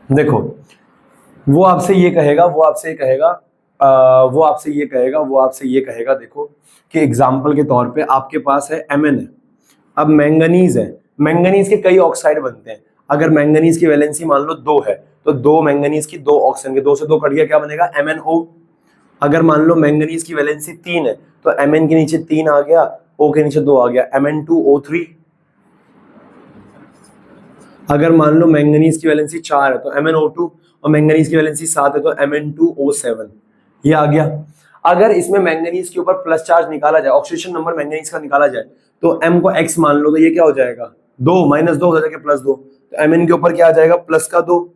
देखो वो आपसे ये कहेगा, वो आपसे ये कहेगा, वो आपसे ये कहेगा, वो आपसे ये कहेगा, देखो कि एग्जाम्पल के तौर पे आपके पास है Mn है, अब मैंगनीज है, मैंगनीज के कई ऑक्साइड बनते हैं, अगर मैंगनीज की वैलेंसी मान लो 2 है तो 2 मैंगनीज की 2 ऑक्सीजन के 2 से 2 कट गया, क्या बनेगा MnO। अगर मान लो मैंगनीज की वैलेंसी 3 है तो Mn के नीचे 3 आ गया, O के नीचे 2 आ गया, Mn2O3। अगर मान लो मैंगनीज की वैलेंसी 4 है तो MnO2, और मैंगनीज की वैलेंसी 7 है तो Mn2O7, ये आ गया। अगर इसमें मैंगनीज के ऊपर प्लस चार्ज निकाला जाए, ऑक्सीडेशन नंबर मैंगनीज का निकाला जाए, तो M को X मान लो तो ये क्या हो जाएगा, 2 -2 हो जाएगा +2, तो Mn के ऊपर क्या आ जाएगा, +2,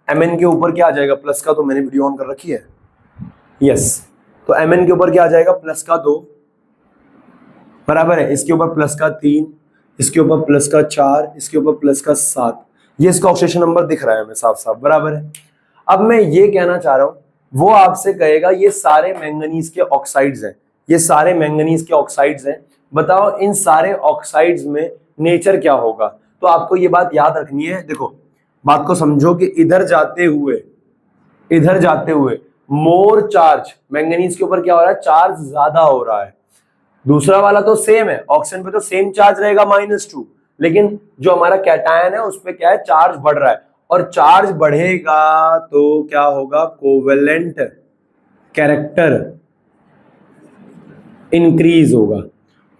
Mn के ऊपर क्या आ जाएगा, +2, मैंने वीडियो ऑन कर रखी है, यस, तो Mn के ऊपर क्या आ जाएगा, +2 बराबर है, इसके ऊपर +3, इसके ऊपर +4, इसके ऊपर +7, ये इसका ऑक्सीडेशन नंबर दिख रहा है हमें साफ साफ, बराबर है। अब मैं ये कहना चाह रहा हूं, वो आपसे कहेगा ये सारे मैंगनीज के ऑक्साइड्स हैं, ये सारे मैंगनीज के ऑक्साइड्स हैं, बताओ इन सारे ऑक्साइड्स में नेचर क्या होगा। तो आपको ये बात याद रखनी है, देखो बात को समझो कि इधर जाते हुए मोर चार्ज, मैंगनीज के ऊपर क्या हो रहा है, चार्ज ज्यादा हो रहा है, दूसरा वाला तो सेम है, ऑक्सीजन पे तो सेम चार्ज रहेगा -2, लेकिन जो हमारा कैटायन है उस पे क्या है, चार्ज बढ़ रहा है, और चार्ज बढ़ेगा तो क्या होगा, कोवेलेंट कैरेक्टर इंक्रीज होगा,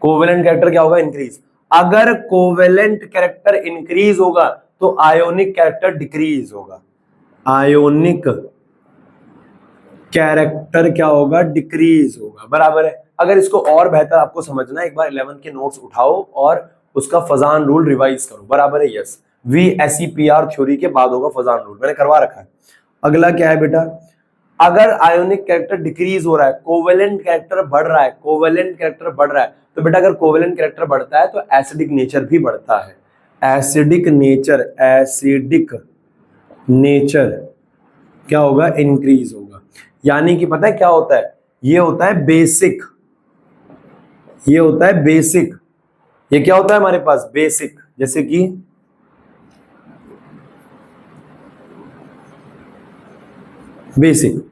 कोवेलेंट कैरेक्टर क्या होगा, इंक्रीज। अगर कोवेलेंट कैरेक्टर इंक्रीज होगा तो आयोनिक कैरेक्टर डिक्रीज होगा, आयोनिक कैरेक्टर क्या होगा, डिक्रीज होगा, बराबर है। अगर इसको और बेहतर आपको समझना है, एक बार 11th के नोट्स उठाओ और उसका फजान रूल रिवाइज करो, बराबर है, यस, VSEPR थ्योरी के बाद होगा फजान रूल, मैंने करवा रखा है। अगला क्या है बेटा, अगर आयोनिक कैरेक्टर डिक्रीज हो रहा है, कोवेलेंट कैरेक्टर बढ़ रहा है, कोवेलेंट कैरेक्टर बढ़ रहा है, तो बेटा अगर कोवेलेंट कैरेक्टर बढ़ता है तो एसिडिक नेचर भी बढ़ता है। एसिडिक नेचर, एसिडिक नेचर क्या होगा, इंक्रीज होगा। यानी कि पता है क्या होता है, ये होता है बेसिक, ये होता है बेसिक, ये क्या होता है हमारे पास, बेसिक। जैसे कि बेसिक,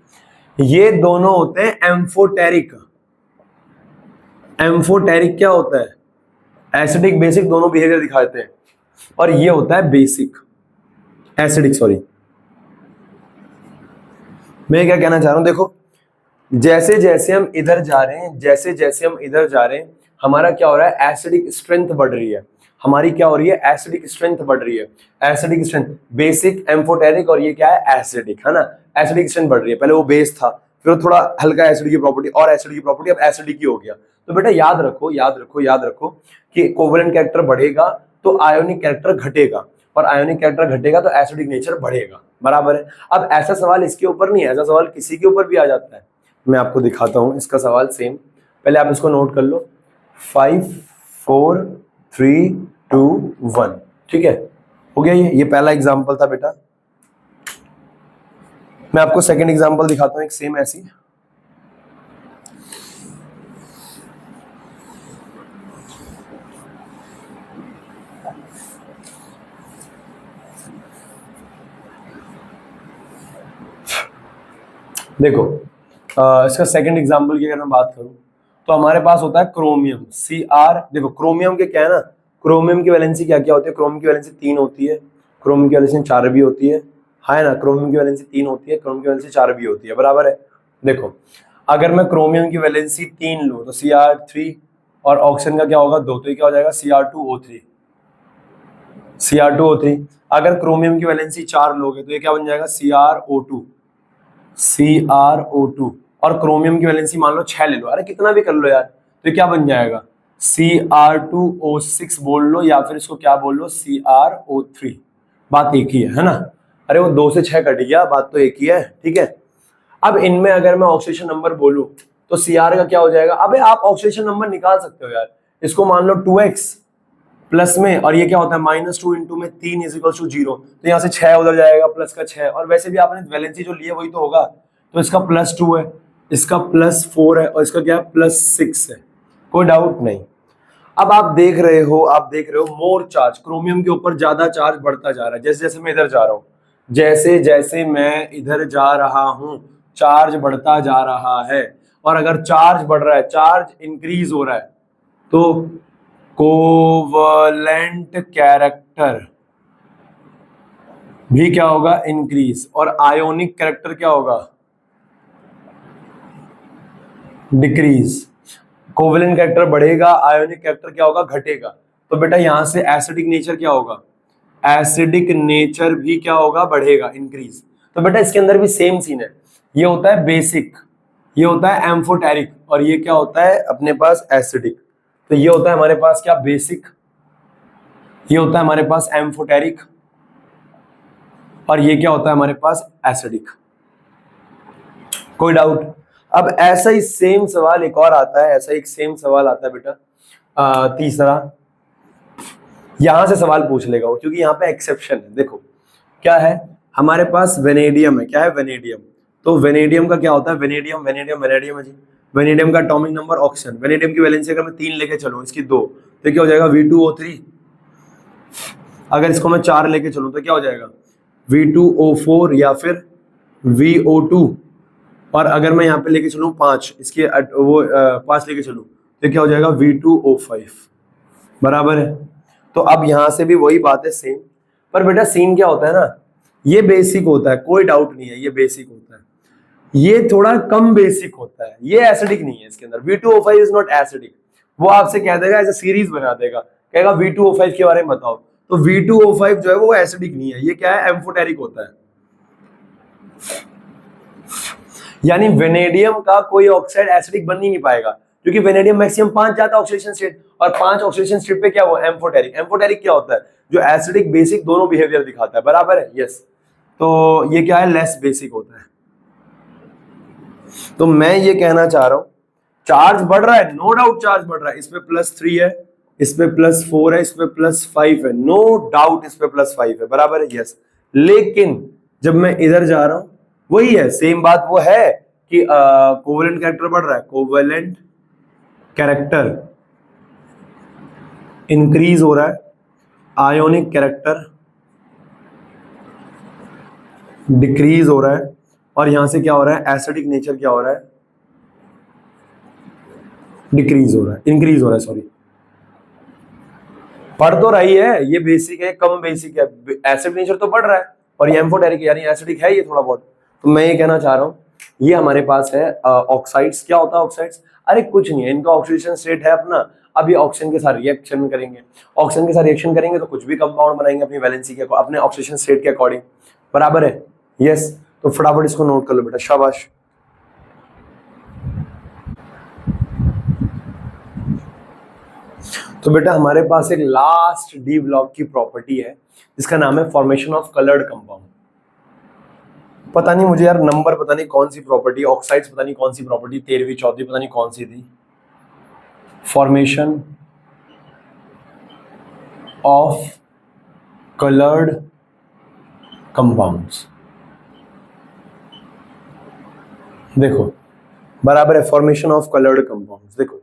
ये दोनों होते हैं एम्फोटेरिक। एम्फोटेरिक क्या होता है, एसिडिक बेसिक दोनों बिहेवियर दिखाते हैं, और ये होता है बेसिक, एसिडिक। सॉरी, मैं क्या कहना चाह रहा हूं, देखो जैसे जैसे हम इधर जा रहे हैं, जैसे जैसे हम इधर जा रहे हैं, हमारा क्या हो रहा है, एसिडिक स्ट्रेंथ बढ़ रही है, हमारी क्या हो रही है, एसिडिक स्ट्रेंथ बढ़ रही है। एसिडिक स्ट्रेंथ, बेसिक, एम्फोटेरिक, और ये क्या है, एसिडिक, है ना। एसिडिक स्ट्रेंथ बढ़ रही है, पहले वो बेस था, फिर थोड़ा हल्का एसिड की प्रॉपर्टी और एसिड की प्रॉपर्टी, अब एसिडिक ही हो गया। तो बेटा याद रखो, याद रखो, याद रखो कि कोवेलेंट कैरेक्टर बढ़ेगा तो आयोनिक कैरेक्टर घटेगा, और आयोनिक कैरेक्टर घटेगा तो एसिडिक नेचर बढ़ेगा, बराबर है। अब ऐसा सवाल इसके ऊपर नहीं है, ऐसा सवाल किसी के ऊपर भी आ जाता है। मैं आपको दिखाता हूं इसका सवाल सेम, पहले आप इसको नोट कर लो, 5 4 3 2 1, ठीक है, हो गया। ये पहला एग्जांपल था बेटा। मैं आपको सेकंड एग्जांपल दिखाता हूं एक सेम ऐसी। देखो इसका सेकंड एग्जांपल की अगर मैं बात करूं तो हमारे पास होता है क्रोमियम, Cr। देखो क्रोमियम के क्या है ना, क्रोमियम की वैलेंसी क्या क्या होती है, क्रोमियम की वैलेंसी 3 होती है, क्रोमियम की वैलेंसी 4 भी होती है ना, क्रोमियम की वैलेंसी 3 होती है, क्रोमियम की वैलेंसी 4 भी होती है, बराबर है। देखो अगर मैं क्रोमियम की वैलेंसी 3 लूं तो Cr3, और ऑक्सीजन का क्या होगा 2, तो ये क्या हो जाएगा Cr2O3, Cr2O3। अगर क्रोमियम की वैलेंसी 4 लोगे तो ये क्या बन जाएगा, CrO2, CrO2। और क्रोमियम की वैलेंसी मान लो 6 ले लो, अरे कितना भी कर लो यार, तो क्या बन जाएगा, Cr2O6 बोल लो, या फिर इसको क्या बोल लो, CrO3। बात एक ही है ना। अरे वो 2 से 6 कट गया, बात तो एक ही है, ठीक है। अब इनमें अगर मैं ऑक्सीडेशन नंबर बोलूं तो Cr का क्या हो जाएगा, अबे आप ऑक्सीडेशन नंबर निकाल सकते हो यार, इसको मान लो 2x प्लस में, और ये क्या होता है -2 इंटू में 3 इज इक्वल टू 0, तो यहाँ से 6 उधर जाएगा, प्लस का 6, और वैसे भी आपने वैलेंसी जो ली है वही तो होगा, तो इसका +2 है, इसका +4 है, और इसका क्या है +6 है, कोई डाउट नहीं। अब आप देख रहे हो, आप देख रहे हो मोर चार्ज, क्रोमियम के ऊपर ज्यादा चार्ज बढ़ता जा रहा है, जैसे जैसे मैं इधर जा रहा हूँ, जैसे जैसे मैं इधर जा रहा हूँ चार्ज बढ़ता जा रहा है, और अगर चार्ज बढ़ रहा है, चार्ज इंक्रीज हो रहा है, तो कोवलेंट कैरेक्टर भी क्या होगा, इंक्रीज, और आयोनिक कैरेक्टर क्या होगा, डिक्रीज। कोवलेंट कैरेक्टर बढ़ेगा, आयोनिक कैरेक्टर क्या होगा, घटेगा। तो बेटा यहां से एसिडिक नेचर क्या होगा, एसिडिक नेचर भी क्या होगा, बढ़ेगा, इंक्रीज। तो बेटा इसके अंदर भी सेम सीन है, ये होता है बेसिक, ये होता है एम्फोटेरिक, और ये क्या होता है अपने पास एसिडिक। तो ये होता है हमारे पास क्या, बेसिक, ये होता है हमारे पास एम्फोटेरिक, और ये क्या होता है हमारे पास एसिडिक। कोई डाउट। अब ऐसा ही सेम सवाल एक और आता है, ऐसा एक सेम सवाल आता है बेटा तीसरा, यहां से सवाल पूछ लेगा वो, क्योंकि यहाँ पे एक्सेप्शन है। देखो क्या है, हमारे पास वेनेडियम है, क्या है वेनेडियम, तो वेनेडियम का क्या होता है, वेनेडियम वेनेडियम वेनेडियम है जी, वेनेडियम का एटॉमिक नंबर ऑक्सीजन, वेनेडियम की वैलेंसी अगर मैं 3 लेके चलूं, इसकी 2, तो क्या हो जाएगा V2O3। अगर इसको मैं 4 लेके चलूं तो क्या हो जाएगा V2O4 या फिर VO2, और अगर मैं यहाँ पे लेके चलूं 5, इसके वो 5 लेके चलूं तो क्या हो जाएगा V2O5, बराबर है। तो अब यहां से भी वही बात है सेम, पर बेटा सीन क्या होता है ना, ये बेसिक होता है, कोई डाउट नहीं है, ये बेसिक होता है, ये थोड़ा कम बेसिक होता है, ये एसिडिक नहीं है, इसके अंदर V2O5 इज नॉट एसिडिक। वो आपसे कह देगा, ऐसे सीरीज बना देगा, कहेगा V2O5 के बारे में बताओ, तो V2O5 जो है वो एसिडिक नहीं है, ये क्या है, एम्फोटेरिक होता है। यानी वेनेडियम का कोई ऑक्साइड एसिडिक बन ही नहीं पाएगा, क्योंकि वेनेडियम मैक्सिमम 5 जाता है ऑक्सीडेशन स्टेट, और 5 ऑक्सीडेशन स्टेट पे क्या हुआ, एम्फोटेरिक। एम्फोटेरिक क्या होता है, जो एसिडिक बेसिक दोनों बिहेवियर दिखाता है, बराबर है, यस। तो ये क्या है, लेस बेसिक होता है। तो मैं ये कहना चाह रहा हूं चार्ज बढ़ रहा है, नो डाउट चार्ज बढ़ रहा है, इस पे +3 है, इस पे +4 है, इस पे +5 है, नो डाउट इस पे +5 है, बराबर है, यस। लेकिन जब मैं इधर जा रहा हूं वही है, सेम बात वो है कि कोवेलेंट कैरेक्टर बढ़ रहा है, कोवेलेंट कैरेक्टर इंक्रीज हो रहा है, आयोनिक कैरेक्टर डिक्रीज हो रहा है, और यहां से क्या हो रहा है, एसिडिक नेचर क्या हो रहा है, डिक्रीज हो रहा है, इंक्रीज हो रहा है, सॉरी। बढ़ तो रही है, ये बेसिक है, कम बेसिक है, एसिड नेचर तो बढ़ रहा है, और ये एम्फोटेरिक यानी एसिडिक है ये थोड़ा बहुत। तो मैं ये कहना चाह रहा हूँ ये हमारे पास है ऑक्साइड्स। क्या होता है ऑक्साइड्स? अरे कुछ नहीं है, इनका ऑक्सीडेशन स्टेट है अपना, अभी ऑक्सीजन के साथ रिएक्शन करेंगे, ऑक्सीजन के साथ रिएक्शन करेंगे तो कुछ भी कंपाउंड बनाएंगे अपनी वैलेंसी के, अपने ऑक्सीडेशन स्टेट के अकॉर्डिंग, बराबर है, यस। तो फटाफट इसको नोट कर लो बेटा, शाबाश। तो बेटा हमारे पास एक लास्ट डी ब्लॉक की प्रॉपर्टी है जिसका नाम है फॉर्मेशन ऑफ कलर्ड कंपाउंड। पता नहीं मुझे यार नंबर पता नहीं कौन सी प्रॉपर्टी, ऑक्साइड्स पता नहीं कौन सी प्रॉपर्टी, 13वीं 14वीं पता नहीं कौन सी थी। फॉर्मेशन ऑफ कलर्ड कंपाउंड्स, देखो बराबर है, फॉर्मेशन ऑफ कलर्ड कंपाउंड्स। देखो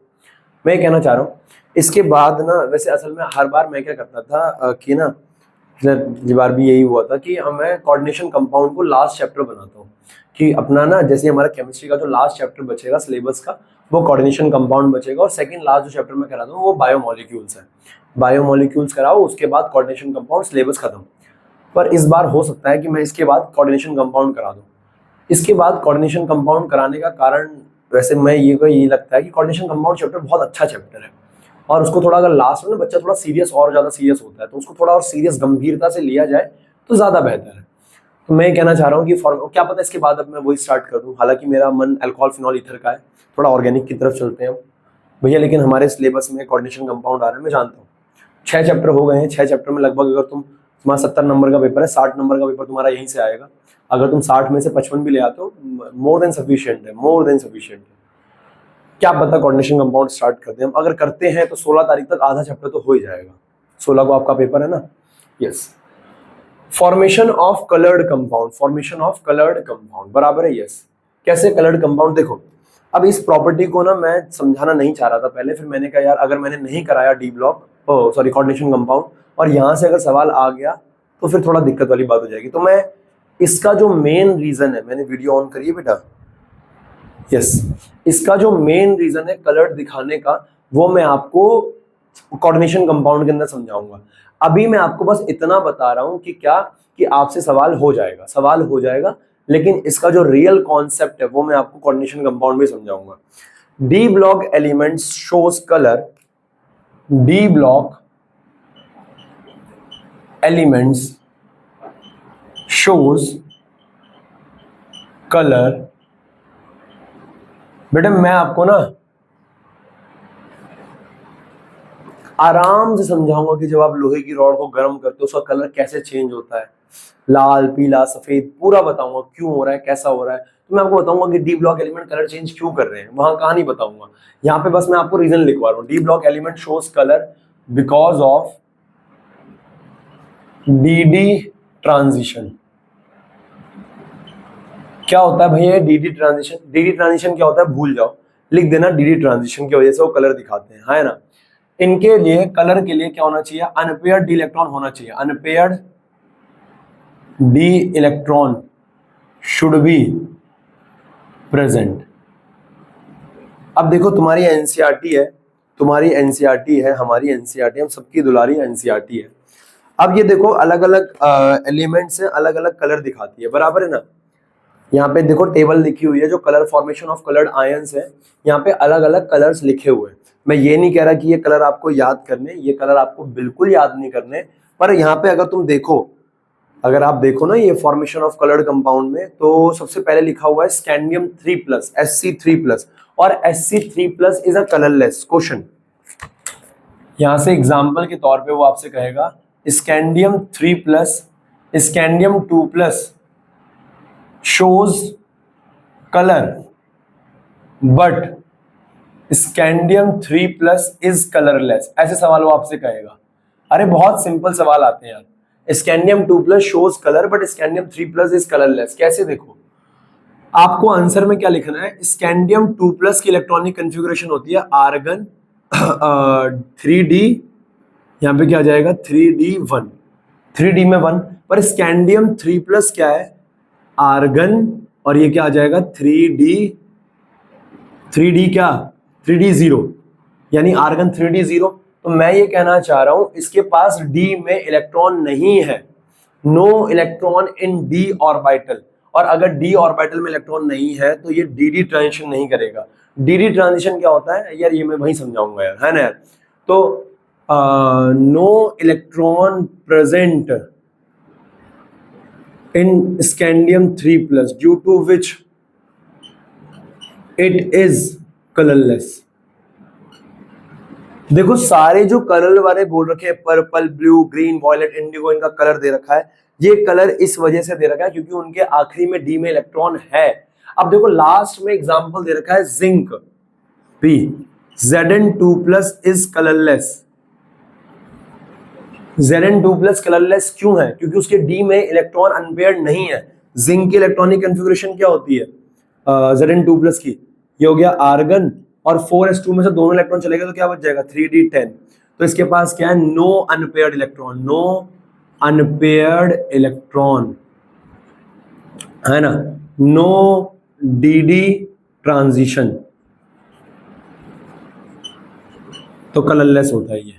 मैं कहना चाह रहा हूँ इसके बाद ना, वैसे असल में हर बार मैं क्या करता था कि ना, ये बार भी यही हुआ था कि मैं कोऑर्डिनेशन कंपाउंड को लास्ट चैप्टर बनाता हूँ कि अपना ना, जैसे हमारा केमिस्ट्री का जो लास्ट चैप्टर बचेगा सिलेबस का वो कोऑर्डिनेशन कंपाउंड बचेगा, और सेकंड लास्ट जो चैप्टर मैं कराता हूँ वो बायोमोलिक्यूल्स है, बायोमोलिक्यूल्स कराओ, उसके बाद कोऑर्डिनेशन कंपाउंड, सिलेबस खत्म। पर इस बार हो सकता है कि मैं इसके बाद कोऑर्डिनेशन कंपाउंड करा दूँ। इसके बाद कोऑर्डिनेशन कंपाउंड कराने का कारण वैसे मैं ये लगता है कि कोऑर्डिनेशन कंपाउंड चैप्टर बहुत अच्छा चैप्टर है, और उसको थोड़ा अगर लास्ट में ना बच्चा थोड़ा सीरियस और ज़्यादा सीरियस होता है तो उसको थोड़ा और सीरियस गंभीरता से लिया जाए तो ज़्यादा बेहतर है। तो मैं कहना चाह रहा हूँ कि क्या पता इसके बाद अब मैं वही स्टार्ट कर दूँ, हालांकि मेरा मन अल्कोहल फिनॉल ईथर का है, थोड़ा ऑर्गेनिक की तरफ चलते हैं हम भैया, लेकिन हमारे सिलेबस में कोऑर्डिनेशन कंपाउंड आ रहा है, मैं जानता हूँ। 6 चैप्टर हो गए हैं, 6 चैप्टर में लगभग अगर तुम्हारा 70 नंबर का पेपर है, 60 नंबर का पेपर तुम्हारा यहीं से आएगा। अगर तुम 60 में से 55 भी ले आते हो, मोर देन सफिशिएंट है, मोर देन सफिशिएंट है। क्या पता कोऑर्डिनेशन कंपाउंड स्टार्ट करते हैं हम, अगर करते हैं तो 16 तारीख तक आधा चैप्टर तो हो ही जाएगा। 16 को आपका पेपर है ना, yes. Formation of coloured compound, formation of coloured compound, बराबर है, यस। कैसे कलर्ड कंपाउंड? देखो अब इस प्रॉपर्टी को ना मैं समझाना नहीं चाह रहा था पहले, फिर मैंने कहा यार अगर मैंने नहीं कराया D block, sorry coordination compound, और यहां से अगर सवाल आ गया तो फिर थोड़ा दिक्कत वाली बात हो जाएगी। तो मैं इसका जो मेन रीजन है, मैंने वीडियो ऑन करिए बेटा, यस, इसका जो मेन रीजन है कलर्ड दिखाने का वो मैं आपको कोऑर्डिनेशन कंपाउंड के अंदर समझाऊंगा। अभी मैं आपको बस इतना बता रहा हूं कि क्या, कि आपसे सवाल हो जाएगा, सवाल हो जाएगा, लेकिन इसका जो रियल कॉन्सेप्ट है वो मैं आपको कोऑर्डिनेशन कंपाउंड में समझाऊंगा। D block elements shows colour, D block elements shows colour. बेटा मैं आपको ना आराम से समझाऊंगा कि जब आप लोहे की रॉड को गर्म करते हो उसका कलर कैसे चेंज होता है, लाल पीला सफेद, पूरा बताऊंगा क्यों हो रहा है, कैसा हो रहा है। तो मैं आपको बताऊंगा कि D block element colour change क्यों कर रहे हैं, वहां कहानी बताऊंगा। यहाँ पे बस मैं आपको रीजन लिखवा रहा हूँ, D block element shows colour because of D transition. क्या होता है भैया डी ट्रांजिशन? डी ट्रांजिशन क्या होता है भूल जाओ, लिख देना डी ट्रांजिशन की वजह से वो कलर दिखाते हैं, है ना। इनके लिए कलर के लिए क्या होना चाहिए, अनपेयर्ड डी इलेक्ट्रॉन होना चाहिए, unpaired D electron should be present. अब देखो तुम्हारी एनसीईआरटी है, तुम्हारी एनसीईआरटी है, हमारी एनसीईआरटी, हम सबकी दुलारी एनसीईआरटी है। अब ये देखो अलग अलग एलिमेंट्स हैं, अलग अलग कलर दिखाती है, बराबर है ना। यहाँ पे देखो टेबल लिखी हुई है जो colour formation of coloured ions है, यहाँ पे अलग अलग कलर्स लिखे हुए हैं। मैं ये नहीं कह रहा कि ये कलर आपको याद करने, ये कलर आपको बिल्कुल याद नहीं करने, पर यहाँ पे अगर तुम देखो, अगर आप देखो ना ये फॉर्मेशन ऑफ कलर्ड कंपाउंड में, तो सबसे पहले लिखा हुआ है स्कैंडियम 3+, Sc3+, और Sc3+ is a colourless. Question यहां से एग्जाम्पल के तौर पे वो आपसे कहेगा scandium 3+, scandium 2+ shows color but scandium 3+ is colourless. ऐसे सवाल वो आपसे कहेगा। अरे बहुत सिंपल सवाल आते हैं यार। Scandium 2+ shows colour but scandium 3+ is colourless. कैसे? देखो, आपको आंसर में क्या लिखना है, स्कैंडियम 2+ की इलेक्ट्रॉनिक कॉन्फ़िगरेशन होती है आर्गन 3d, यहाँ पे क्या आ जाएगा 3d1, 3d में 1, पर स्कैंडियम 3+ क्या है, आर्गन, और ये क्या आ जाएगा 3d क्या 3d0, यानी आर्गन 3d0। तो मैं ये कहना चाह रहा हूं इसके पास d में इलेक्ट्रॉन नहीं है, no electron in d orbital. और अगर d ऑर्बिटल में इलेक्ट्रॉन नहीं है तो ये dd ट्रांजिशन नहीं करेगा। dd ट्रांजिशन क्या होता है यार, ये मैं वहीं समझाऊंगा यार, है ना यार। तो no electron present in scandium 3+ due to which it is colourless. देखो सारे जो कलर वाले बोल रखे हैं, purple, blue, green, violet, indigo, इनका कलर दे रखा है। ये कलर इस वजह से दे रखा है क्योंकि उनके आखिरी में डी में इलेक्ट्रॉन है। अब देखो लास्ट में एग्जांपल दे रखा है zinc P, Zn2+ is colourless. Zn2+ colourless क्यों है? क्योंकि उसके डी में इलेक्ट्रॉन अनपेयर्ड नहीं है। जिंक की इलेक्ट्रॉनिक कॉन्फ़िगरेशन क्या होती है Zn2+ की? ये हो गया आर्गन, और 4s2 में से दोनों इलेक्ट्रॉन चलेगा तो क्या बच जाएगा 3d10। तो इसके पास क्या है, no unpaired electron, no unpaired electron, है ना, नो dd ट्रांजिशन, तो कलरलेस होता है ये,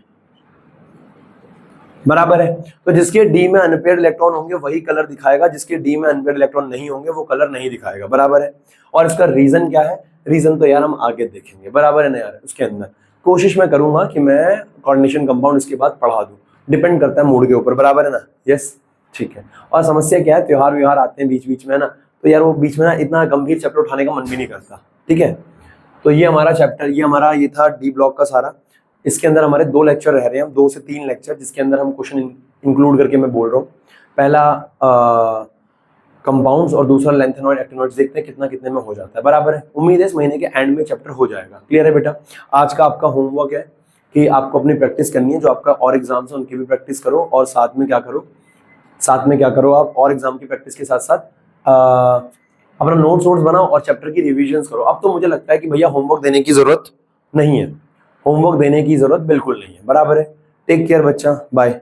बराबर है। तो जिसके डी में अनपेयर्ड इलेक्ट्रॉन होंगे वही कलर दिखाएगा, जिसके डी में अनपेयर्ड इलेक्ट्रॉन नहीं होंगे वो कलर नहीं दिखाएगा, बराबर है। और इसका रीजन क्या है, रीजन तो यार हम आगे देखेंगे, बराबर है ना यार। उसके अंदर कोशिश मैं करूंगा कि मैं कोऑर्डिनेशन कंपाउंड इसके बाद पढ़ा दूं, डिपेंड करता है मूड के ऊपर, बराबर है ना। यस, ठीक है। और समस्या क्या है, त्योहार व्योहार आते हैं बीच बीच में ना, तो यार वो बीच में ना इतना गंभीर चैप्टर उठाने का मन भी नहीं करता, ठीक है। तो ये हमारा चैप्टर, ये था डी ब्लॉक का सारा। इसके अंदर हमारे 2 लेक्चर रह रहे हैं, 2 से 3 लेक्चर, जिसके अंदर हम क्वेश्चन इंक्लूड करके मैं बोल रहा हूँ। पहला कंपाउंड्स और दूसरा लेंथेनॉइड एक्टिनॉइड्स, देखते हैं कितना कितने में हो जाता है, बराबर है। उम्मीद है इस महीने के एंड में चैप्टर हो जाएगा। क्लियर है बेटा? आज का आपका होमवर्क है कि आपको अपनी प्रैक्टिस करनी है, जो आपका और एग्जाम्स है उनकी भी प्रैक्टिस करो, और साथ में क्या करो आप और एग्जाम की प्रैक्टिस के साथ साथ अपना नोट्स बनाओ और चैप्टर की रिविजन करो। अब तो मुझे लगता है कि भैया होमवर्क देने की जरूरत नहीं है, होमवर्क देने की जरूरत बिल्कुल नहीं है, बराबर है। टेक केयर बच्चा, बाय।